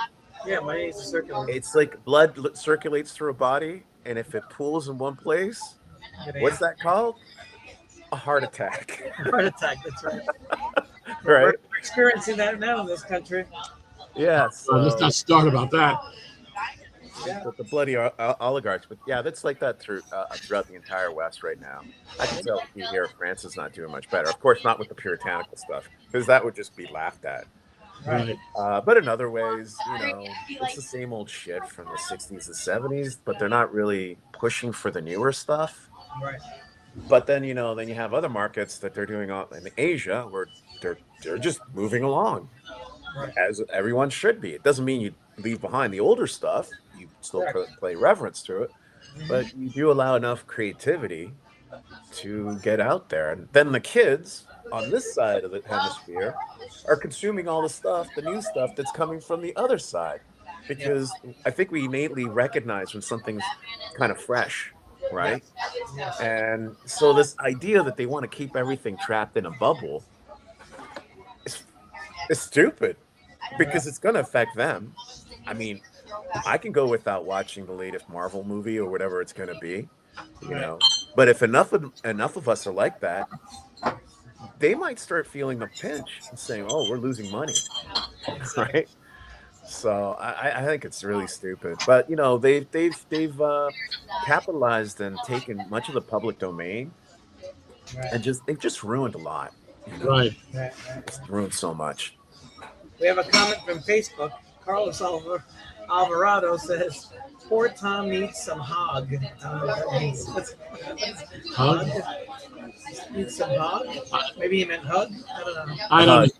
Yeah, money needs to circulate. It's like blood circulates through a body, and if it pools in one place, what's that called? A heart attack. Heart attack, that's right. Right? We're experiencing that now in this country. Yeah. So, Let's not start about that. with the bloody oligarchs. But yeah, that's like that throughout the entire West right now. I can tell you here France is not doing much better. Of course, not with the puritanical stuff, because that would just be laughed at. Right. But in other ways, it's the same old shit from the 60s and 70s, but they're not really pushing for the newer stuff. Right. But then, then you have other markets that they're doing in Asia where they're just moving along, Right. as everyone should be. It doesn't mean you leave behind the older stuff. You still play reverence to it, but you do allow enough creativity to get out there. And then the kids on this side of the hemisphere are consuming all the stuff, the new stuff that's coming from the other side, because I think we innately recognize when something's kind of fresh, right? And so this idea that they want to keep everything trapped in a bubble is stupid, because it's going to affect them. I mean, I can go without watching the latest Marvel movie or whatever it's going to be, but if enough of us are like that, they might start feeling the pinch and saying, "Oh, we're losing money," right? So I think it's really stupid. But they've capitalized and taken much of the public domain, and they've just ruined a lot. Right. Right. Ruined so much. We have a comment from Facebook. Carlos Alvarado says, "Poor Tom needs some hog." Hug? Needs some hog? Maybe he meant hug? I don't know. I don't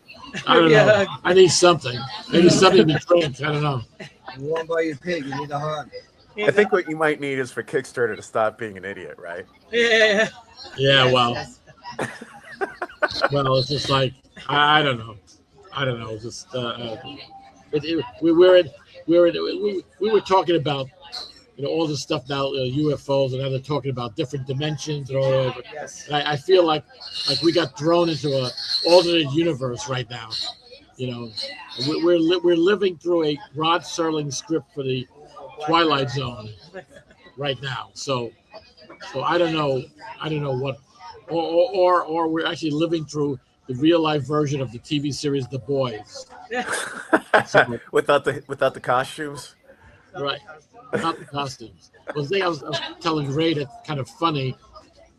Maybe a know. hug. I need something. Maybe something to drink. I don't know. You won't buy your pig. You need a hug. I think what you might need is for Kickstarter to stop being an idiot, right? Yeah. Yeah. Well. Well, it's just like I don't know. It's just we were talking about all this stuff now, UFOs, and now they're talking about different dimensions and all over. Yes. And I feel like we got thrown into a alternate universe right now. We're living through a Rod Serling script for the Twilight Zone right now. So I don't know what, or we're actually living through the real life version of the TV series The Boys. So, without the costumes. Right. Not the costumes. Well, the thing I was telling Ray that's kind of funny,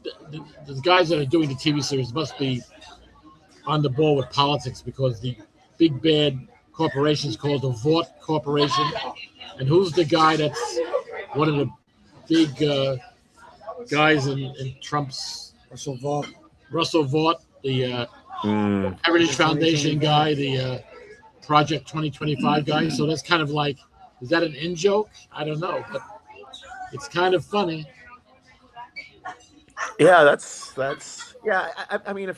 the guys that are doing the TV series must be on the ball with politics, because the big bad corporation is called the Vought Corporation. And who's the guy that's one of the big guys in Trump's? Russell Vought, the Heritage Foundation guy, the Project 2025 guy. So that's kind of like, is that an in joke? I don't know, but it's kind of funny. Yeah, that's yeah. I mean,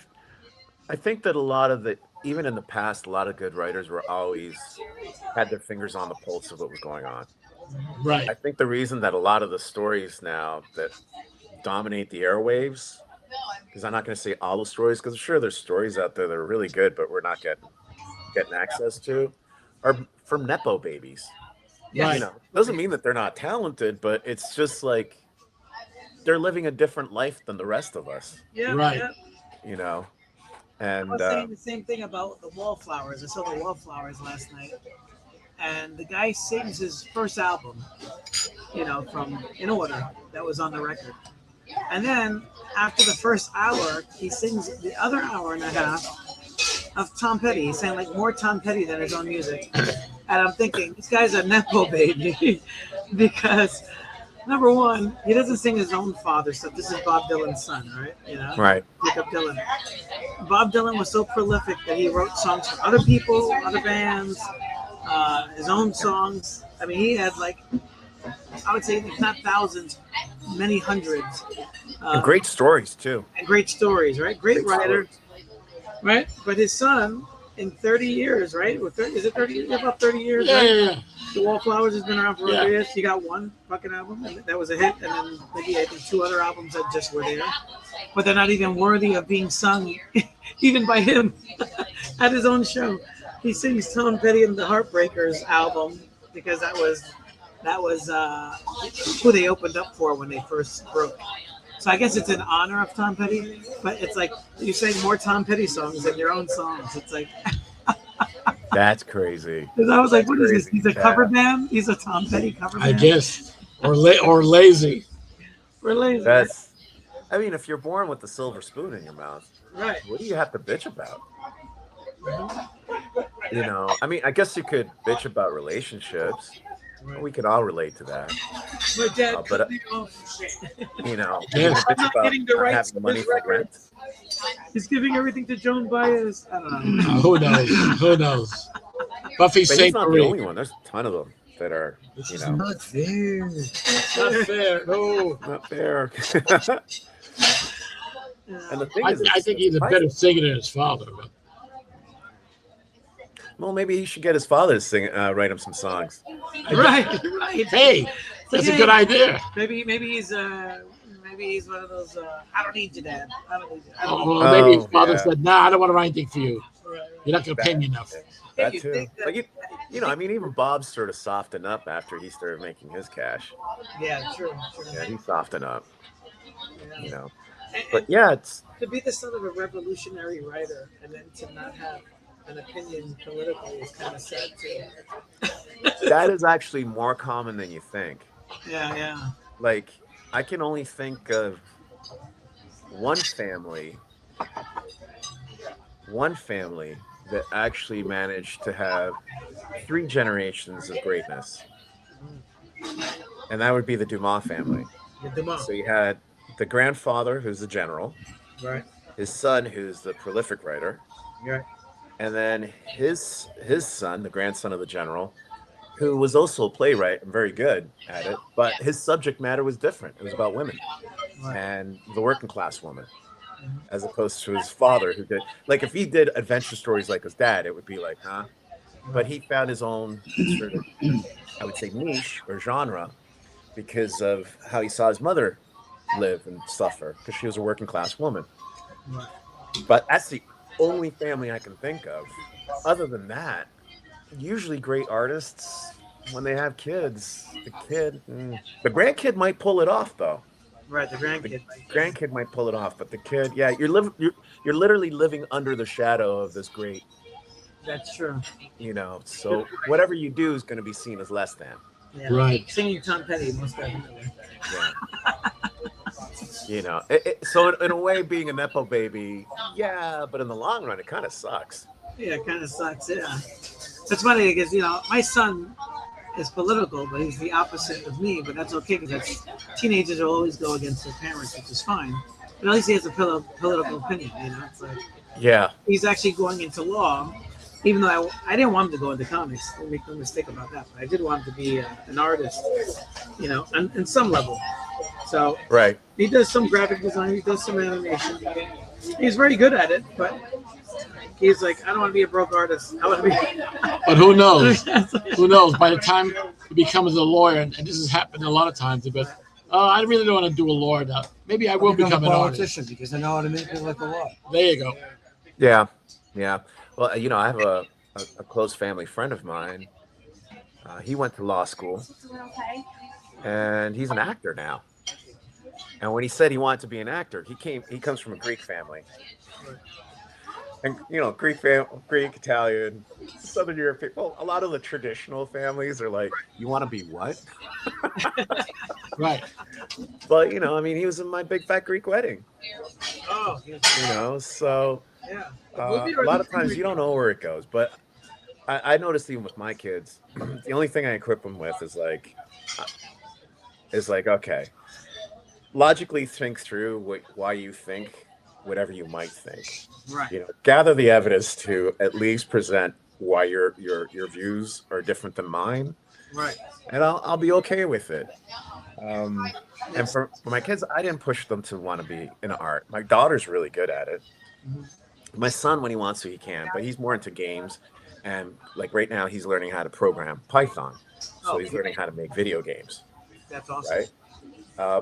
I think that a lot of even in the past, a lot of good writers were always had their fingers on the pulse of what was going on. Right. I think the reason that a lot of the stories now that dominate the airwaves, because I'm not going to say all the stories, because I'm sure there's stories out there that are really good, but we're not getting access to, are from Nepo babies. Right. Doesn't mean that they're not talented, but it's just like they're living a different life than the rest of us. Yeah. Right. Yeah. And I was saying the same thing about the Wallflowers. I saw the Wallflowers last night, and the guy sings his first album, from in order that was on the record, and then after the first hour, he sings the other hour and a half of Tom Petty. He's saying like more Tom Petty than his own music, and I'm thinking this guy's a nepo baby because. Number one, he doesn't sing his own father's stuff. This is Bob Dylan's son, right? Right. Jacob Dylan. Bob Dylan was so prolific that he wrote songs for other people, other bands, his own songs. I mean, he had I would say if not thousands, many hundreds. And great stories too. And great stories, right? Great writer, right? But his son, in 30 years, right? Is it 30 years? About 30 years, Yeah, right? yeah. The Wallflowers has been around for 30 Yeah. years. He got one fucking album, and that was a hit. And then maybe I think 2 other albums that just were there. But they're not even worthy of being sung, even by him, at his own show. He sings Tom Petty and the Heartbreakers album because that was who they opened up for when they first broke. So I guess it's in honor of Tom Petty, but it's like you sang more Tom Petty songs than your own songs. It's like That's crazy. because I was like, what is this? Crazy, He's a cover band? He's a Tom Petty cover band? I guess. Or lazy. We're lazy. I mean, if you're born with the silver spoon in your mouth, Right. what do you have to bitch about? I mean, I guess you could bitch about relationships. We could all relate to that. My dad but, cut me off. You Yes. bitch not about getting the not rights having to money his for record. rent. He's giving everything to Joan Baez. I don't know. Who knows? Who knows? Buffy But he's St. not the Marie. only one. There's a ton of them that are, Not fair. Not fair. No. not fair. And the thing is, I think he's a better singer than his father. But well, maybe he should get his father to sing, write him some songs. Right. hey, that's a good idea. Maybe he's one of those. I don't need you, Dad. I don't need you. I don't Or need maybe his father yeah. said, "Nah, I don't want to write anything for you. you. Right. You're not going to pay me enough." That You too. think that- Like I mean, even Bob sort of softened up after he started making his cash. Yeah, true. Yeah, he softened up. Yeah. And But yeah, it's to be the son of a revolutionary writer and then to not have an opinion politically is kind of sad too. that is actually more common than you think. Yeah. Like, I can only think of one family that actually managed to have 3 generations of greatness. And that would be the Dumas family. The Dumas. So you had the grandfather, who's the general, Right. his son, who's the prolific writer, Right. and then his son, the grandson of the general, who was also a playwright and very good at it, but his subject matter was different. It was about women and the working class woman, as opposed to his father, who did, like, if he did adventure stories like his dad, it would be like, huh? But he found his own sort of, I would say, niche or genre because of how he saw his mother live and suffer because she was a working class woman. Right. But that's the only family I can think of. Other than that, usually great artists, when they have kids, the grandkid might pull it off though. Right, the The grandkid. grandkid might pull it off, but the kid, yeah, you're literally living under the shadow of this great, That's true. So whatever you do is going to be seen as less than. Yeah. Right. Singing Tom Petty, most definitely. Yeah. So in a way, being a nepo baby, yeah, but in the long run, it kind of sucks. Yeah, it kind of sucks. Yeah. It's funny because, my son is political, but he's the opposite of me, but that's okay because teenagers will always go against their parents, which is fine. But at least he has a political opinion, It's like, Yeah. he's actually going into law, even though I didn't want him to go into comics. Don't make no mistake about that. But I did want him to be an artist, on some level. So Right. he does some graphic design. He does some animation. He's very good at it, but he's like, I don't want to be a broke artist. I want to be. But who knows? Who knows? By the time he becomes a lawyer, and this has happened a lot of times, but I really don't want to do a lawyer now. Maybe I will become a an artist. politician because I know how to make it look a lot. There you go. Yeah. Well, I have a close family friend of mine. He went to law school, Okay. and he's an actor now. And when he said he wanted to be an actor, he comes from a Greek family. And Greek, Italian, Southern European. Well, a lot of the traditional families are like, "You want to be what?" Right. But he was in my big fat Greek wedding. Oh, So yeah. a lot of times you don't know where it goes. But I noticed even with my kids, the only thing I equip them with is like, okay, logically think through why you think whatever you might think. Right. Gather the evidence to at least present why your views are different than mine, Right. and I'll be okay with it. And for my kids, I didn't push them to want to be in art. My daughter's really good at it. My son, when he wants to, he can, but he's more into games. And like right now, he's learning how to program Python, so he's learning how to make video games. That's awesome. Right.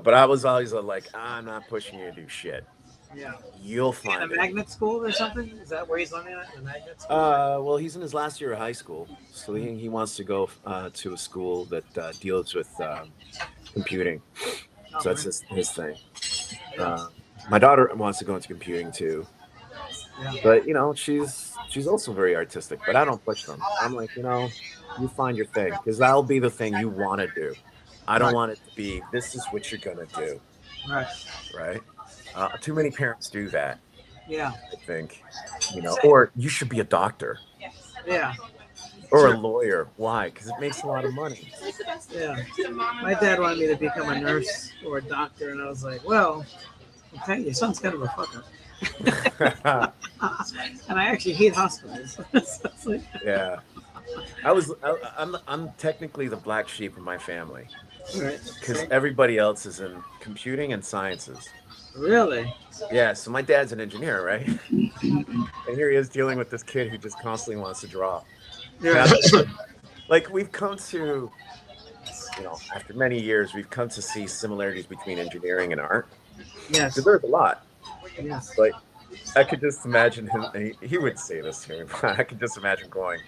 But I was always like, I'm not pushing you to do shit. Yeah. You'll In find a it. magnet school or something? Is that where he's learning at? A magnet school? Well, he's in his last year of high school, so he wants to go to a school that deals with computing. So that's his thing. My daughter wants to go into computing too, but she's also very artistic. But I don't push them. I'm like, you find your thing, because that'll be the thing you want to do. I don't want it to be, this is what you're gonna do. Right. Too many parents do that. Yeah. I think, or you should be a doctor. Yeah. Or a lawyer. Why? Because it makes a lot of money. Yeah. My dad wanted me to become a nurse or a doctor, and I was like, well, okay, your son's kind of a fucker. And I actually hate hospitals. So it's like, Yeah. I'm technically the black sheep of my family, right. because everybody else is in computing and sciences. Really? Yeah, so my dad's an engineer, right? And here he is dealing with this kid who just constantly wants to draw. Yeah. Like, we've come to, after many years, we've come to see similarities between engineering and art. Yes. Because there's a lot. Yes. Like, I could just imagine him, he would say this to me, but I could just imagine going,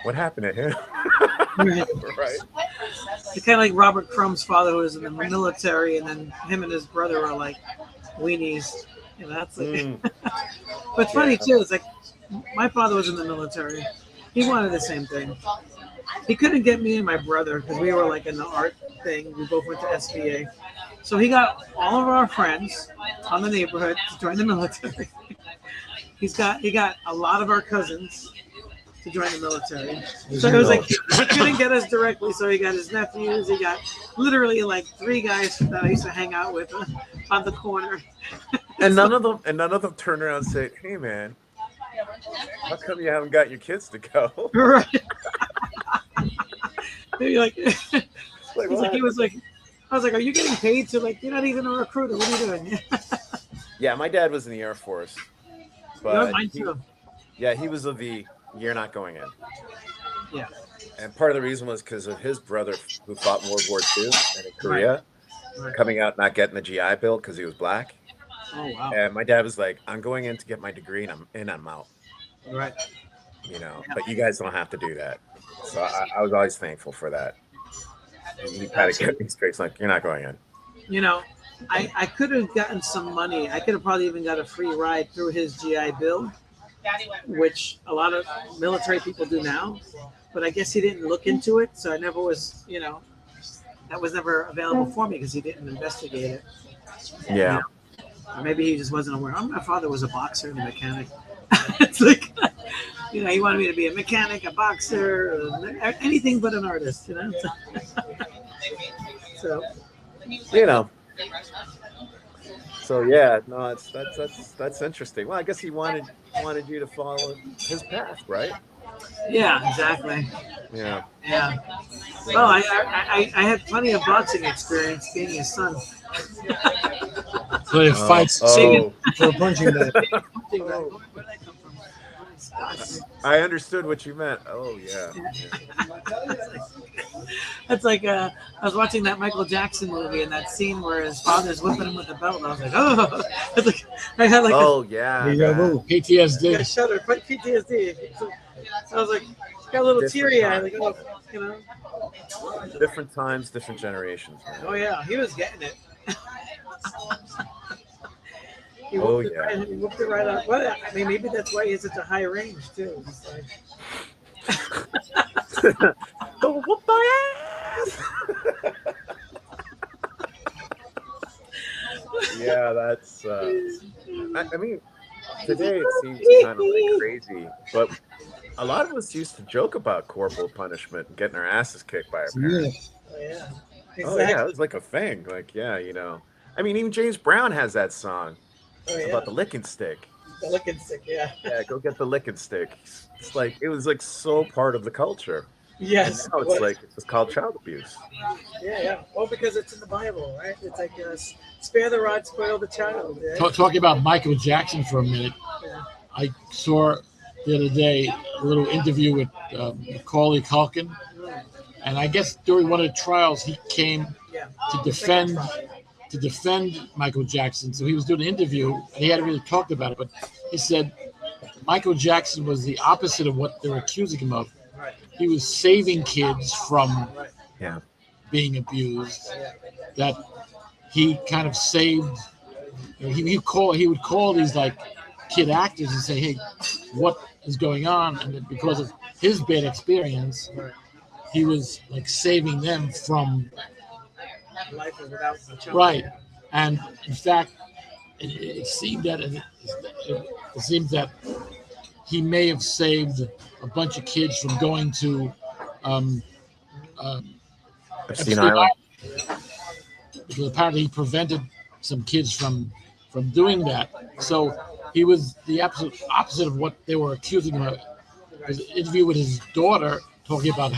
what happened to him? Right. It's kind of like Robert Crumb's father, who was in the military, and then him and his brother were like weenies. That's like. But it's funny too. It's like my father was in the military. He wanted the same thing. He couldn't get me and my brother because we were like in the art thing. We both went to SBA. So he got all of our friends on the neighborhood to join the military. He got a lot of our cousins to join the military. So it was like he couldn't get us directly, so he got his nephews. He got literally like 3 guys that I used to hang out with on the corner. And none of them turned around and said, "Hey man, how come you haven't got your kids to go?" Right. Maybe like, Like, he was like, I was like, "Are you getting paid to like? You're not even a recruiter. What are you doing?" Yeah, my dad was in the Air Force, Yeah, but mine too. he was of the, you're not going in. Yeah. And part of the reason was because of his brother who fought in World War II and in Korea, coming out not getting the GI Bill because he was black. Oh wow! And my dad was like, "I'm going in to get my degree, and I'm out." Right. You know, but you guys don't have to do that. So I was always thankful for that. He kind of kept me straight. It's like, you're not going in. You know, I could have gotten some money. I could have probably even got a free ride through his GI Bill, which a lot of military people do now. But I guess he didn't look into it, so I never was, that was never available for me because he didn't investigate it. Yeah. Or maybe he just wasn't aware. My father was a boxer and a mechanic. It's like, he wanted me to be a mechanic, a boxer, anything but an artist, So, So yeah, no, that's interesting. Well, I guess he wanted you to follow his path, right? yeah, exactly. Yeah. Yeah. Well, I had plenty of boxing experience being his son. So it fights for a punching bag. I understood what you meant. Oh yeah. That's like I was watching that Michael Jackson movie and that scene where his father's whipping him with the belt. And I was like, oh, it's like, I had like yeah. PTSD. I shuddered, PTSD. So I was like, got a little teary eyed, like, Different times, different generations. Man. Oh yeah, he was getting it. He whooped it right up. Well, I mean, maybe that's why he has such a high range too. It's like... Go whoop my ass! Yeah, that's. I mean, today it seems kind of like crazy, but a lot of us used to joke about corporal punishment and getting our asses kicked by our parents. Oh yeah. Exactly. Oh yeah, it was like a thing. Like I mean, even James Brown has that song about the licking stick. The licking stick, yeah. Yeah, go get the licking stick. It's like it was like so part of the culture. Yes. And now it's called child abuse. Yeah. Well, because it's in the Bible, right? It's like spare the rod, spoil the child. Right? Talking about Michael Jackson for a minute, I saw the other day a little interview with Macaulay Culkin, and I guess during one of the trials he came to defend Michael Jackson. So he was doing an interview, and he hadn't really talked about it, but he said Michael Jackson was the opposite of what they were accusing him of. He was saving kids from being abused. That he kind of saved. He would call these like kid actors and say, "Hey, what is going on?" And then because of his bad experience, he was like saving them from life without a child. Right. And in fact, it seemed that it seems that he may have saved a bunch of kids from going to Epstein Island. Because apparently he prevented some kids from doing that. So he was the absolute opposite of what they were accusing him of. His interview with his daughter talking about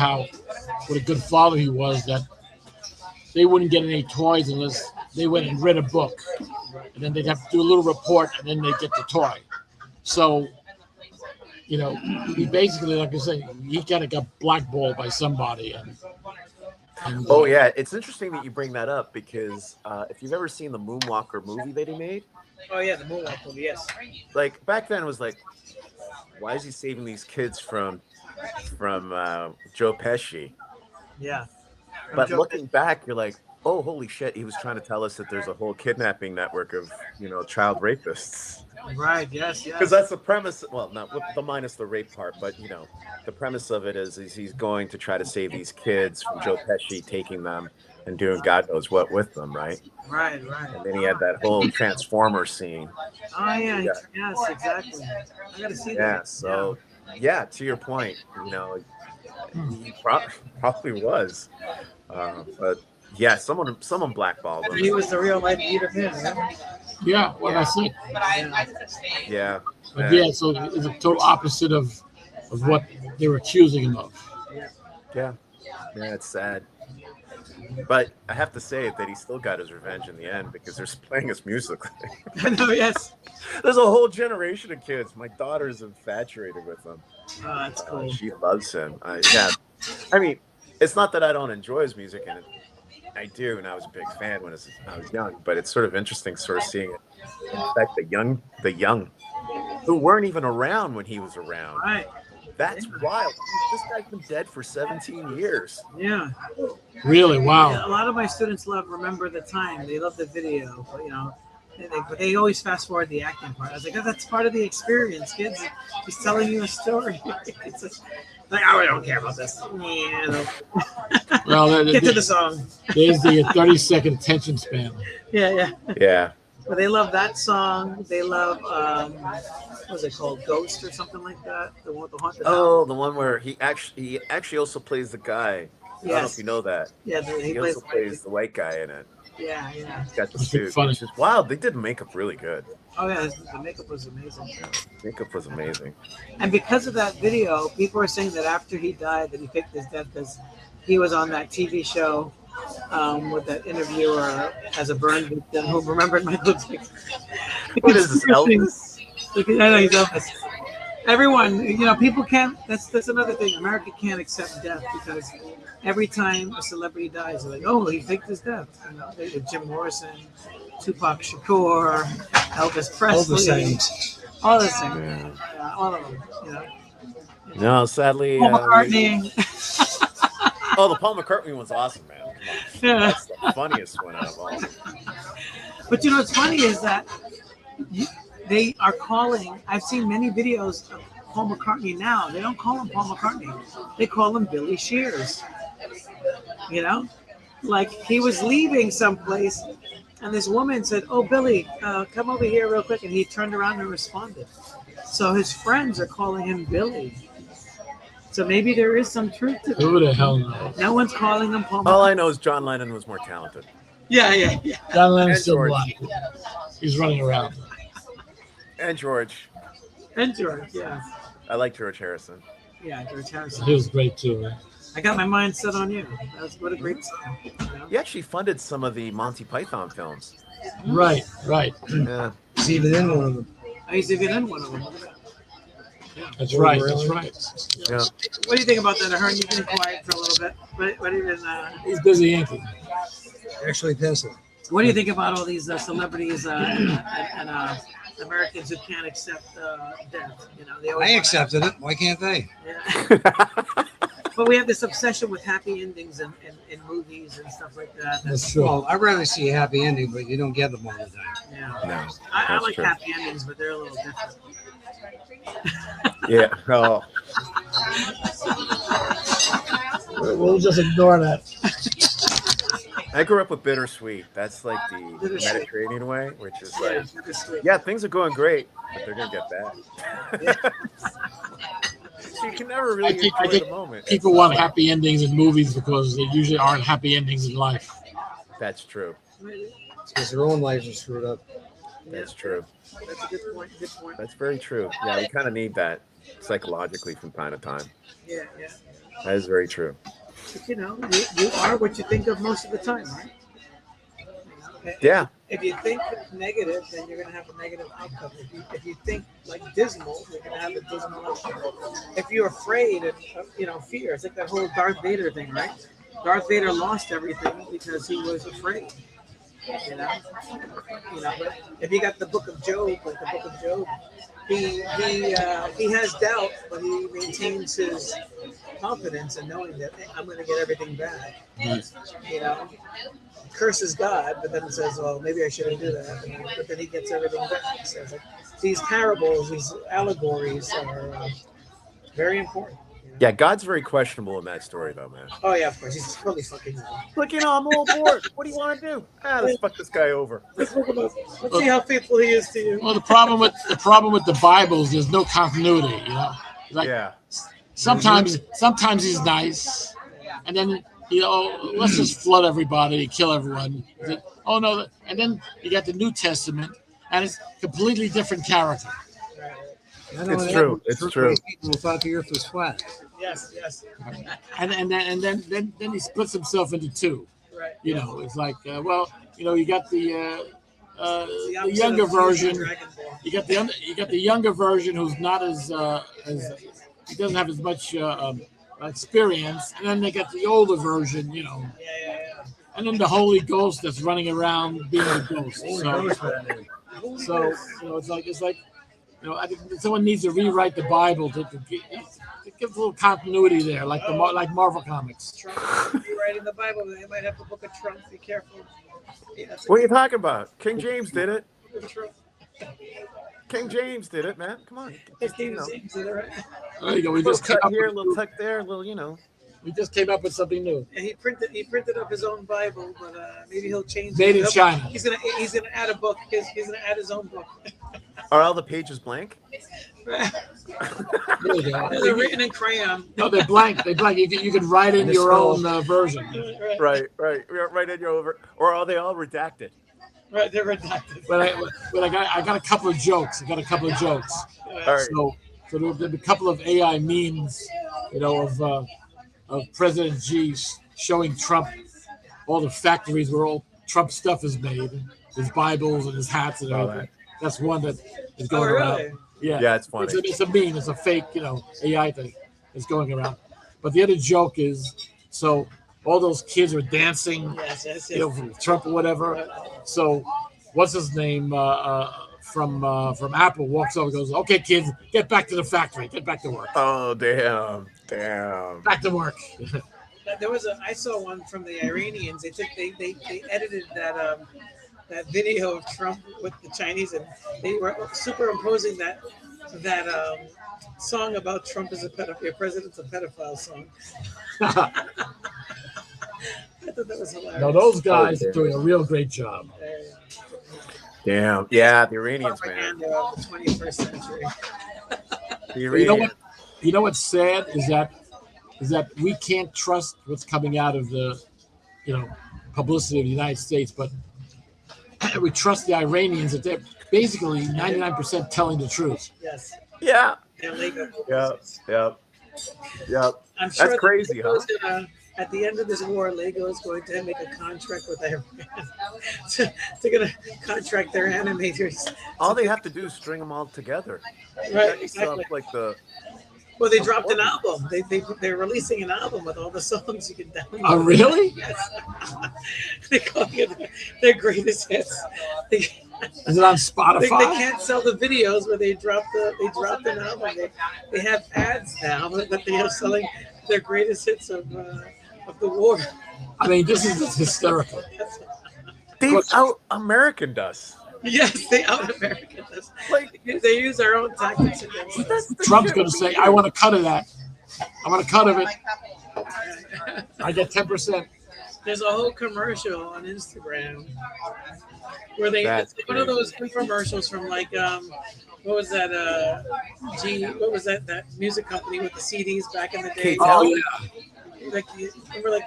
what a good father he was, that they wouldn't get any toys unless they went and read a book. And then they'd have to do a little report and then they'd get the toy. So, he basically, like I say, he kind of got blackballed by somebody. Oh, yeah. It's interesting that you bring that up because if you've ever seen the Moonwalker movie that he made. Oh, yeah, the Moonwalker movie, yes. Like, back then it was like, why is he saving these kids from Joe Pesci? Yeah. But looking back, you're like, oh, holy shit, he was trying to tell us that there's a whole kidnapping network of, child rapists. Right, yes. Because that's the premise. Well, not the minus the rape part, but, the premise of it is he's going to try to save these kids from Joe Pesci taking them and doing God knows what with them, right? Right. And then he had that whole Transformer scene. Oh, yeah. Yes, exactly. I got to see that. Yeah, so, to your point, he probably was. But, yeah, someone blackballed him. He was the real life Peter Pan, right? Yeah, well, that's it. Yeah. But so it's a total opposite of what they were accusing him of. Yeah, it's sad. But I have to say that he still got his revenge in the end because they're playing his music. I know, yes. There's a whole generation of kids. My daughter's infatuated with him. Oh, that's cool. She loves him. I mean, it's not that I don't enjoy his music, and I do, and I was a big fan when I was young. But it's sort of interesting, sort of seeing it affect the young, who weren't even around when he was around. Right. That's wild. This guy's been dead for 17 years. Yeah. Really? Yeah, Wow. a lot of my students remember the time. They love the video, but they always fast forward the acting part. I was like, oh, that's part of the experience, kids. He's telling you a story. It's just, like, oh, I don't care about this. Yeah, Well, get to the song. there's the 30-second attention span. Yeah. Yeah. But they love that song. They love what was it called, Ghost or something like that. The one with the haunted house. Oh, the one where he actually also plays the guy. I don't know if you know that. Yeah, He also plays the white guy in it. Yeah. He's got the That's suit. funny. Which is wild. They did makeup really good. Oh yeah, the makeup was amazing. Makeup was amazing. And because of that video, people are saying that after he died, that he faked his death because he was on that TV show with that interviewer as a burn victim who remembered my looks. Like, What is this, Elvis? I know he's Elvis. Everyone, people can't. That's another thing. America can't accept death because every time a celebrity dies, they're like, "Oh, he faked his death." Jim Morrison, Tupac Shakur, Elvis Presley, All the same. all the same, all of them. No, sadly. Paul McCartney. Oh, the Paul McCartney one's awesome, man. Come on. Yeah. That's the funniest one out of all. But what's funny is that they are calling. I've seen many videos of Paul McCartney now. They don't call him Paul McCartney. They call him Billy Shears. Like he was leaving someplace, and this woman said, "Oh, Billy, come over here real quick," and he turned around and responded. So his friends are calling him Billy. So maybe there is some truth to Who that. the hell knows? No one's calling him Paul All McCartney. I know is John Lennon was more talented. Yeah. John Lennon's And still George. alive. He's running around. And George. And George, yeah. I like George Harrison. Yeah, George Harrison. He was great too, man. I got my mind set on you. That's what a great song. He actually funded some of the Monty Python films. Right. Yeah. He's even in one of them. I used to get in one of them. That's Oh, right. really? That's right. Yeah. What do you think about that, Ahearn? You've been quiet for a little bit. What even? He's busy inking. Actually, pencil. What do you think about all these celebrities and Americans who can't accept death? They always I wanna- accepted it. Why can't they? Yeah. But we have this obsession with happy endings in movies and stuff like that. That's true. Well, I'd rather see a happy ending, but you don't get them all the time. Yeah. No. I That's like true. happy endings, but they're a little different. Yeah. Oh. We'll just ignore that. I grew up with bittersweet. That's like the Bittersweet. Mediterranean way, which is like, Bittersweet. yeah, things are going great, but they're gonna get bad. So you can never really I enjoy think the moment. People want happy endings in movies because they usually aren't happy endings in life. That's true. It's because their own lives are screwed up. That's true. That's a good point. Good point. That's very true. Yeah, we kind of need that psychologically from time to time. Yeah. That is very true. But, you are what you think of most of the time, right? Yeah. If you think negative, then you're going to have a negative outcome. If you think like dismal, you're going to have a dismal outcome. If you're afraid of, fear, it's like that whole Darth Vader thing, right? Darth Vader lost everything because he was afraid. But if you got the Book of Job, he has doubt, but he maintains his confidence in knowing that I'm going to get everything back. Curses God, but then says, "Well, maybe I shouldn't do that." But then he gets everything back. So it's like, these parables, these allegories are very important. Yeah, God's very questionable in that story, though, man. Oh yeah, of course, he's totally fucking. Look, I'm all bored. What do you want to do? Let's fuck this guy over. Let's see how faithful he is to you. Well, the problem with the Bible is there's no continuity. Like Yeah. sometimes he's nice, and then let's just flood everybody, kill everyone. Oh no! And then you got the New Testament, and it's completely different character. Not only It's that, true. but It's true. People thought the earth was flat. Yes. And then he splits himself into two. Right. It's like you got the opposite younger of version. Dragon Ball. You got the younger version who's not as he doesn't have as much experience, and then they get the older version, and then the Holy Ghost that's running around being the ghost. So it's like I think someone needs to rewrite the Bible to give a little continuity there, like Marvel Comics. Trump rewriting the Bible, they might have the Book of Trump. Be careful. Yeah, What are you talking about? King James did it. Book of Trump. King James did it, man. Come on. James did it, right? There you go. A little cut here, a little tuck there, a little, We just came up with something new. And he printed up his own Bible, but maybe he'll change. Made in China. He's gonna add a book. He's gonna add his own book. Are all the pages blank? There you go. They're written in crayon. No, they're blank. They're blank. You can write in your own version. Right. Right in your over, or are they all redacted? Right, they're redacted. But I got a couple of jokes. All right. So there's a couple of AI memes, of President Xi showing Trump all the factories where all Trump stuff is made, his Bibles and his hats and everything. Right. That's one that is going around. Yeah, it's funny. It's a meme. It's a fake, AI thing that's going around. But the other joke is, so all those kids are dancing, Yes. for Trump or whatever. So what's his name from Apple walks over and goes, "Okay, kids, get back to the factory. Get back to work." Oh, damn. Back to work. I saw one from the Iranians. They edited that video of Trump with the Chinese, and they were superimposing that song about Trump as a pedophile. Your president's a pedophile song. I thought that was hilarious. No, those guys are doing a real great job. Damn. Yeah, the Iranians, man. Propaganda of the 21st century. The Iranians. You know what's sad is that we can't trust what's coming out of the publicity of the United States, but we trust the Iranians that they're basically 99% telling the truth. Yes. Yeah. And Lego. Yep. I'm sure That's crazy, huh? At the end of this war, Lego is going to make a contract with Iran. They're going to contract their animators. All they have to do is string them all together. Right, exactly. Well, they dropped an album. They're releasing an album with all the songs you can download. Oh, really? Yes. They're calling it their greatest hits. Is it on Spotify? They can't sell the videos where they dropped an album. They have ads now that they are selling their greatest hits of the war. I mean, this is just hysterical. They've out-Americaned us. Yes, they out-American us. They use our own tactics against us. Trump's going to say, "I want a cut of that. I want a cut of it. I get 10%." There's a whole commercial on Instagram where it's one of those infomercials from what was that? What was that music company with the CDs back in the day? Oh yeah. Remember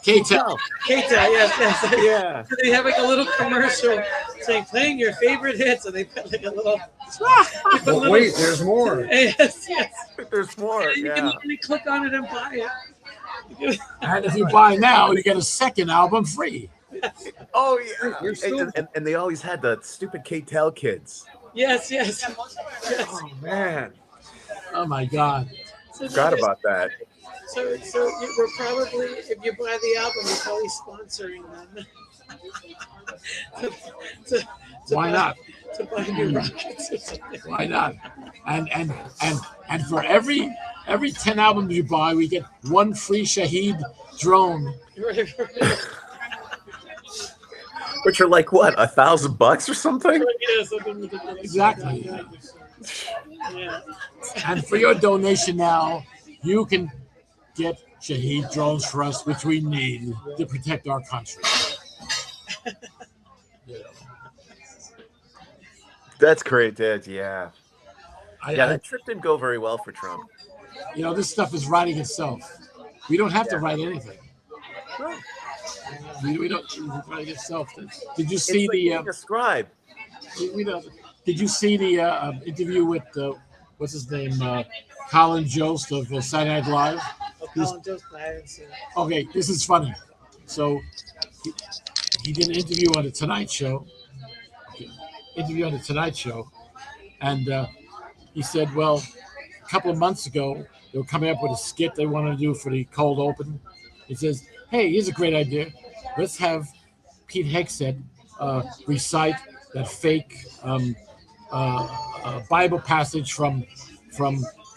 K-Tel. K-Tel, yes. Yeah. So they have a little commercial saying playing your favorite hits, and they put a little. But wait, there's more. Yes. There's more. And you can literally click on it and buy it. And if you buy now, you get a second album free. Oh yeah. And they always had the stupid K-Tel kids. Yes. Oh man. Oh my God. Forgot about that. So we're probably, if you buy the album, you're probably sponsoring them. Why not? To buy new rockets or something. Why not? And for every 10 albums you buy, we get one free Shaheed drone. Which are like what, $1,000 or something? Yeah, something ridiculous. Exactly. Yeah. And for your donation now, you can get Shaheed drones for us, which we need to protect our country. That's great, Dad. Yeah. Yeah, that trip didn't go very well for Trump. This stuff is writing itself. We don't have to write anything. We don't write itself. Did you see the scribe? We don't. Did you see the interview with what's his name, Colin Jost of Saturday Night Live? Colin Jost, I haven't seen it. Okay, this is funny. So he did an interview on the Tonight Show. And he said, well, a couple of months ago, they were coming up with a skit they wanted to do for the cold open. It says, "Hey, here's a great idea. Let's have Pete Hegseth recite that fake Bible passage from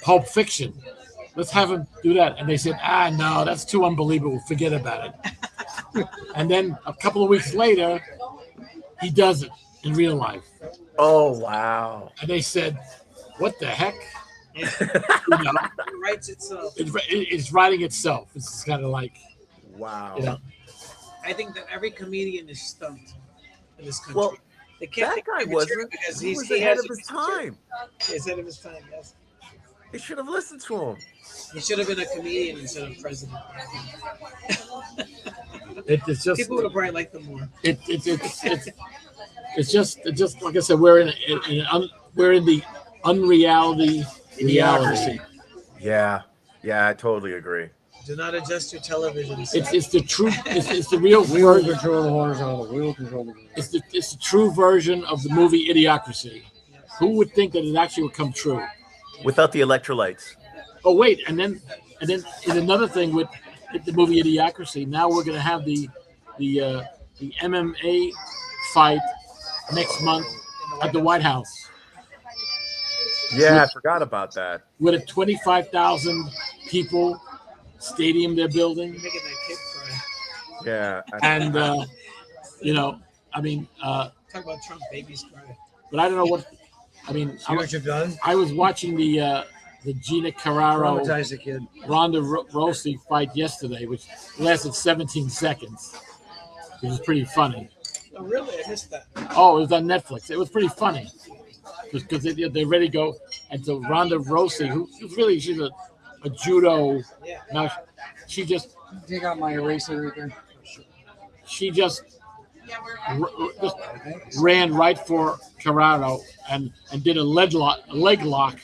Pulp Fiction. Let's have him do that." And they said, no, that's too unbelievable. Forget about it. And then a couple of weeks later, he does it in real life. Oh, wow. And they said, what the heck? You know, it writes itself. It's writing itself. It's kind of like, wow. You know. I think that every comedian is stumped in this country. Well, they can't that guy wasn't. because He was he ahead has of his time. He's ahead of his time, yes. They should have listened to him. He should have been a comedian instead of president. it's just People would have probably liked them more. It's just like I said, we're in the unreality reality. Yeah, I totally agree. Do not adjust your television set. It's the true. It's the real Wheel version. control the horizontal. Wheel control the vertical. It's the true version of the movie Idiocracy. Who would think that it actually would come true? Without the electrolytes. Oh wait, and then in another thing with the movie Idiocracy. Now we're going to have the MMA fight next month at the White House. Yeah, I forgot about that. With a 25,000 people stadium they're building. You're making that kid cry. Yeah. And I mean, Talk about Trump babies cry. but I don't know what. I mean, See what you've done? I was watching the Gina Carrero Traumatize the kid. Ronda Rousey fight yesterday, which lasted 17 seconds. It was pretty funny. Oh, really? I missed that. Oh, it was on Netflix. It was pretty funny because they're ready to go. And so Ronda Rousey, she's a judo. Yeah. Now she just Take out my eraser right there. just ran right for Carrero and did a leg lock,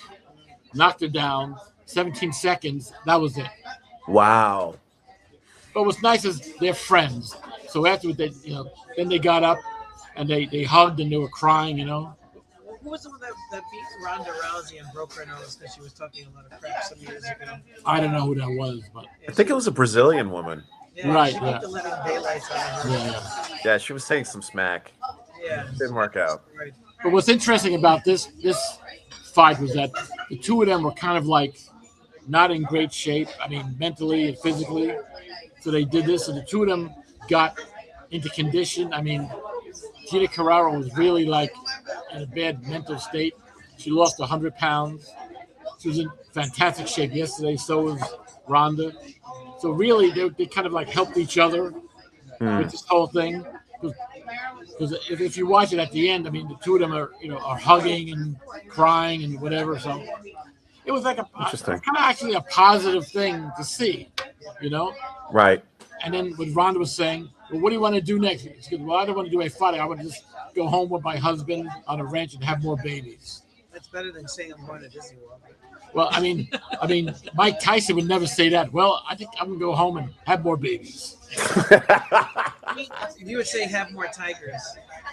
knocked her down. 17 seconds. That was it. Wow. But what's nice is they're friends. So afterwards, then they got up and they hugged and they were crying. Who was the one that beat Ronda Rousey and broke her nose because she was talking a lot of crap some years ago? I don't know who that was, but I think it was a Brazilian woman. Yeah, Right, She yeah. beat the living daylights out of her. yeah. Yeah, she was saying some smack. Yeah. Didn't work out. Right. But what's interesting about this fight was that the two of them were kind of like not in great shape. I mean, mentally and physically. So they did this, and the two of them got into condition. I mean, Gina Carrero was really like in a bad mental state. She lost 100 pounds. She was in fantastic shape yesterday. So was Ronda. So really, they kind of like helped each other with this whole thing. Because if you watch it at the end, I mean, the two of them are hugging and crying and whatever. So it was like Interesting. kind of actually a positive thing to see, Right. And then what Ronda was saying, well, what do you want to do next? She goes, well, I don't want to do a fight. I want to just go home with my husband on a ranch and have more babies. That's better than saying I'm going to Disney World. Well, I mean, Mike Tyson would never say that. Well, I think I'm gonna go home and have more babies. I mean, you would say have more tigers.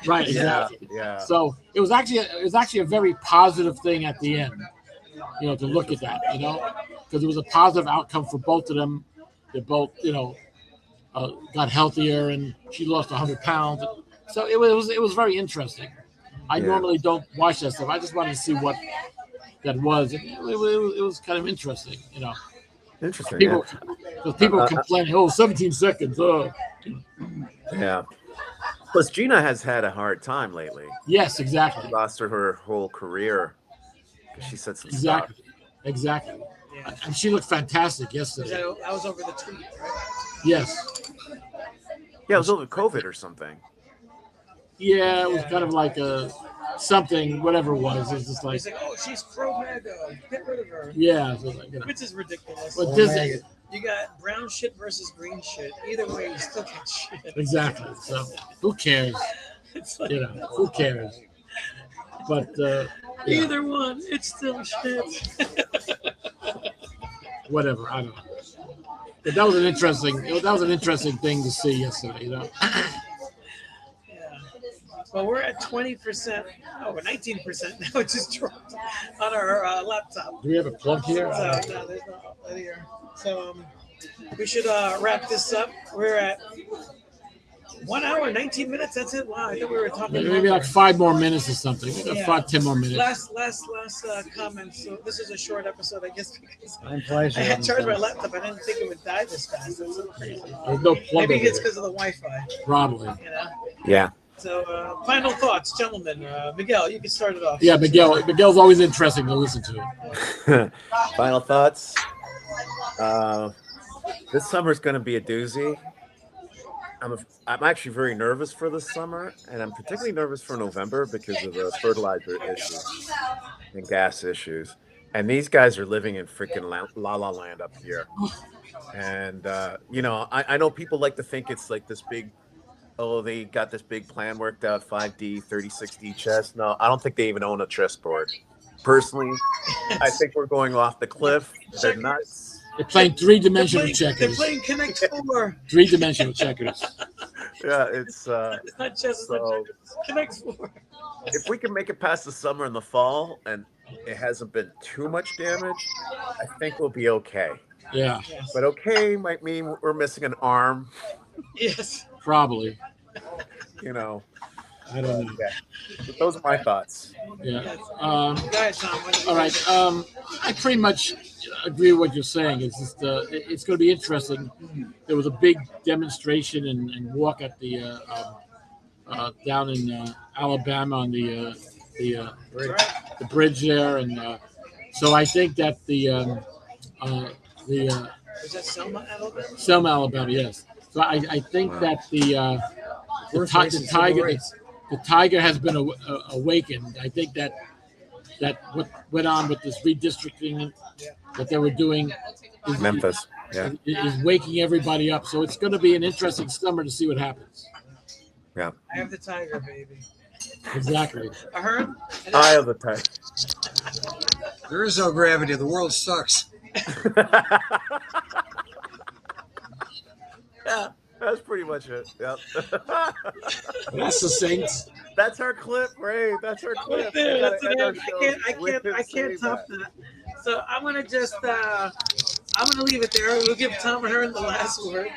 Right, Yeah. exactly. Yeah. So it was actually a very positive thing at the end, to look at that, because it was a positive outcome for both of them. They both, got healthier, and she lost 100 pounds. So it was very interesting. I normally don't watch that stuff. I just wanted to see what that was. It was kind of interesting, Interesting. People, because people complain, 17 seconds. Yeah. Plus, Gina has had a hard time lately. Yes, exactly. She lost her whole career because she said some stuff. Exactly. Yeah. And she looked fantastic yesterday. That was over the tweet, right? Yes. Yeah, it was over COVID or something. Yeah, it was kind of like something, whatever it was. It was just like, He's like, oh, she's pro-MAGA. Get rid of her. yeah. So like, Which is ridiculous. But Disney, You got brown shit versus green shit. Either way, you still get shit. exactly. So who cares? It's like, Who cares? But either one, it's still shit. whatever. I don't know. But that was an interesting thing to see yesterday. Yeah. Well, we're at 20%. Oh, we're 19% now. It just dropped on our laptop. Do we have a plug here? So no, there's no outlet here. So we should wrap this up. We're at 1 hour, 19 minutes. That's it. Wow, I thought we were talking. Maybe like 5 more minutes or something. We got 10 more minutes. Last comment. So this is a short episode, I guess, because I'm pleasure. I had charged my laptop. I didn't think it would die this fast. That's so crazy. There's no plug. Maybe it's because of the Wi-Fi. Probably. You know. Yeah. So final thoughts, gentlemen. Miguel, you can start it off. Yeah, Miguel's always interesting to listen to. Final thoughts. This summer is going to be a doozy. I'm actually very nervous for this summer, and I'm particularly nervous for November because of the fertilizer issues and gas issues. And these guys are living in freaking la la land up here. And I know people like to think it's like this big. Oh, they got this big plan worked out, 5D, 36D chess. No, I don't think they even own a chessboard. Personally, I think we're going off the cliff. They're nuts. They're playing three-dimensional checkers. They're playing Connect 4. Three-dimensional checkers. Yeah, it's not chess, it's not checkers. Connect 4. If we can make it past the summer and the fall, and it hasn't been too much damage, I think we'll be okay. Yeah. Yes. But okay might mean we're missing an arm. Yes. Probably. You know. I don't know. Yeah. But those are my thoughts. Yeah. Go ahead, Tom. All right. I pretty much agree with what you're saying. It's just it's going to be interesting. There was a big demonstration and walk at the down in Alabama on the bridge there, and so I think that the is that Selma, Alabama? Selma, Alabama, yes. So I think that the tiger has been awakened. I think that what went on with this redistricting that they were doing is, Memphis, is waking everybody up. So it's going to be an interesting summer to see what happens. Yeah. I have the tiger, baby. Exactly. Ahearn? I have the tiger. There is no gravity. The world sucks. Yeah, that's pretty much it. Yep. That's succinct. That's our clip, Ray. That's our clip. That's I can't top that. So I'm gonna just I'm gonna leave it there. We'll give Tom Ahearn the last word.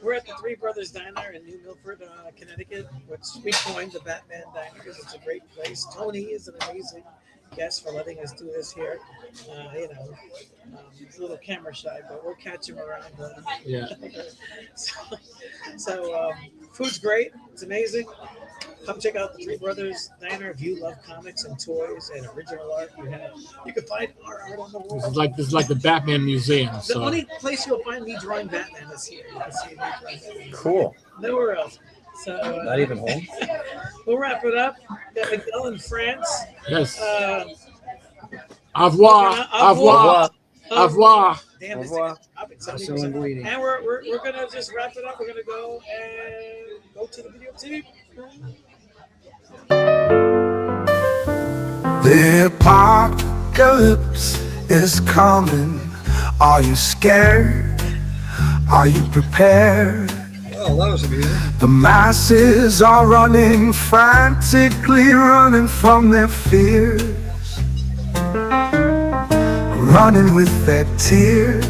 We're at the Three Brothers Diner in New Milford, Connecticut, which we coined the Batman Diner because it's a great place. Tony is an amazing guest for letting us do this here. He's a little camera shy, but we'll catch him around. Yeah. So food's great. It's amazing. Come check out the Three Brothers Diner if you love comics and toys and original art. You can find our art on the wall. This is like the Batman Museum. The only place you'll find me drawing Batman is here. You can see me drawing Batman. Cool. Nowhere else. So Not even home. We'll wrap it up. Got Miguel in France. Yes. Au revoir. Au revoir. Au revoir. Damn, this revoir. Someone bleeding. and we're gonna just wrap it up. We're gonna go and go to the videotape. The apocalypse is coming. Are you scared? Are you prepared? Oh, that was amusing. The masses are running, frantically running from their fears, running with their tears,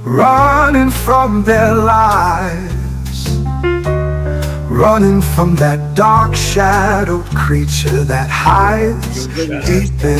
running from their lives, running from that dark shadowed creature that hides deep in